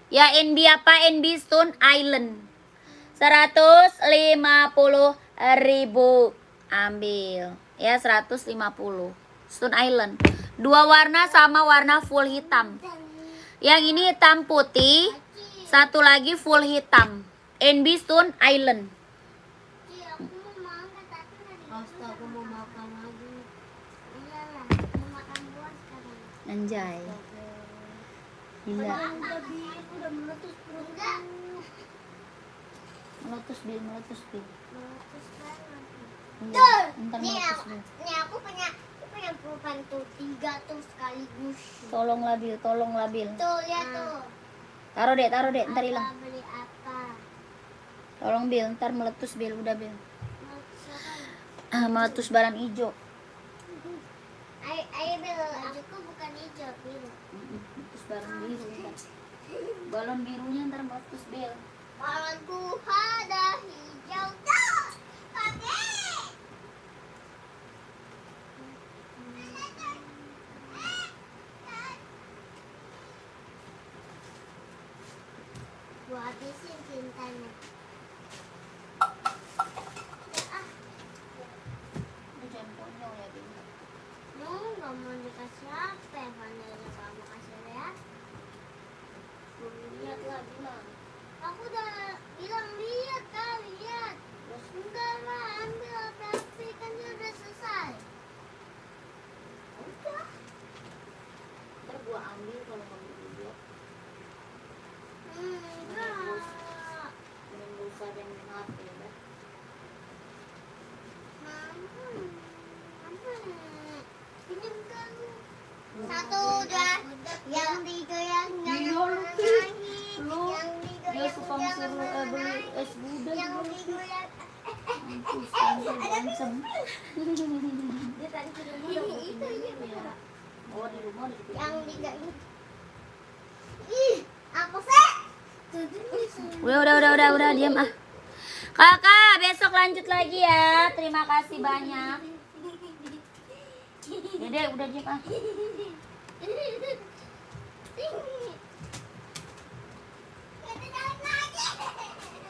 S1: Ya NB apa? NB Stone Island. 150.000 ambil. Ya 150. Stone Island. Dua warna sama warna full hitam. Yang ini hitam putih, satu lagi full hitam. NB Stone Island.
S3: Ci, aku mau makan tapi nggak
S2: Pasta aku mau makan lagi.
S3: iyalah, mau makan buah sekarang.
S1: Anjay. Gila.
S2: Udah bikin, udah meletus perut.
S3: Enggak.
S1: Meletus bil, meletus bil.
S3: Terus sekarang.
S1: Iya, ntar
S3: Nih
S1: meletus
S3: aku,
S1: bil.
S3: nih aku punya pulpen tuh 3 tuh sekaligus.
S1: Tolonglah bil, tolonglah bil.
S3: Tuh lihat tuh.
S1: Taruh deh, ntar hilang.
S3: Apa beli apa?
S1: Tolong bil, ntar meletus bil, udah bil.
S3: Mau siapa?
S1: Meletus baran hijau.
S3: Ayo Bil, aku bukan hijau Bil.
S1: Meletus baran biru ntar. Balon birunya ntar meletus bil.
S3: Balonku ada hijau tuh. Pakai. Gua habisin cintanya.
S1: Lu jangan konyol ya bil.
S3: Nggak mau dikasih apa? Vanilla nggak mau kasih lihat.
S2: Lihat lah bilang.
S3: Aku udah bilang lihat kan, lihat. Enggak lah, ambil tapi kan dia udah selesai. Udah.
S2: Ntar gua ambil kalau kamu lihat.
S3: Enggak.
S2: Mending gak usah ada yang main HP ya.
S3: Pinjam kan. Satu udah. Yang digoyang
S2: Iya,
S3: jangan
S2: lu,
S3: nangis.
S2: lu,
S3: Yang
S2: dia
S3: digoyang
S2: suka
S3: jangan
S2: suruh beli
S3: nangis.
S2: es gudeg
S3: Yang
S2: lu.
S3: digoyang.
S1: Mampus, tampil berancam.
S2: Dia tadi ke rumah udah mau pinjemin ya. Oh di rumah udah dipinjemin.
S3: Yang digoyang. Ih, apa sih?
S1: Udah, diam ah. Kakak, besok lanjut lagi ya. Terima kasih banyak. Dede, udah diam ah.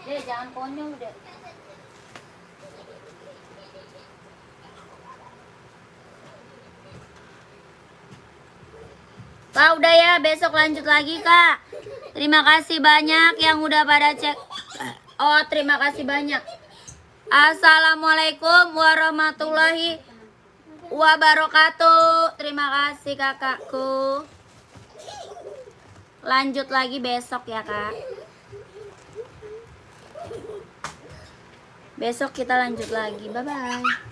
S1: Dede, jangan konyol deh. Kak, udah ya, besok lanjut lagi, Kak. Terima kasih banyak yang udah pada cek. Oh, terima kasih banyak. Assalamualaikum warahmatullahi wabarakatuh. Terima kasih kakakku. Lanjut lagi besok ya, Kak. Besok kita lanjut lagi. Bye-bye.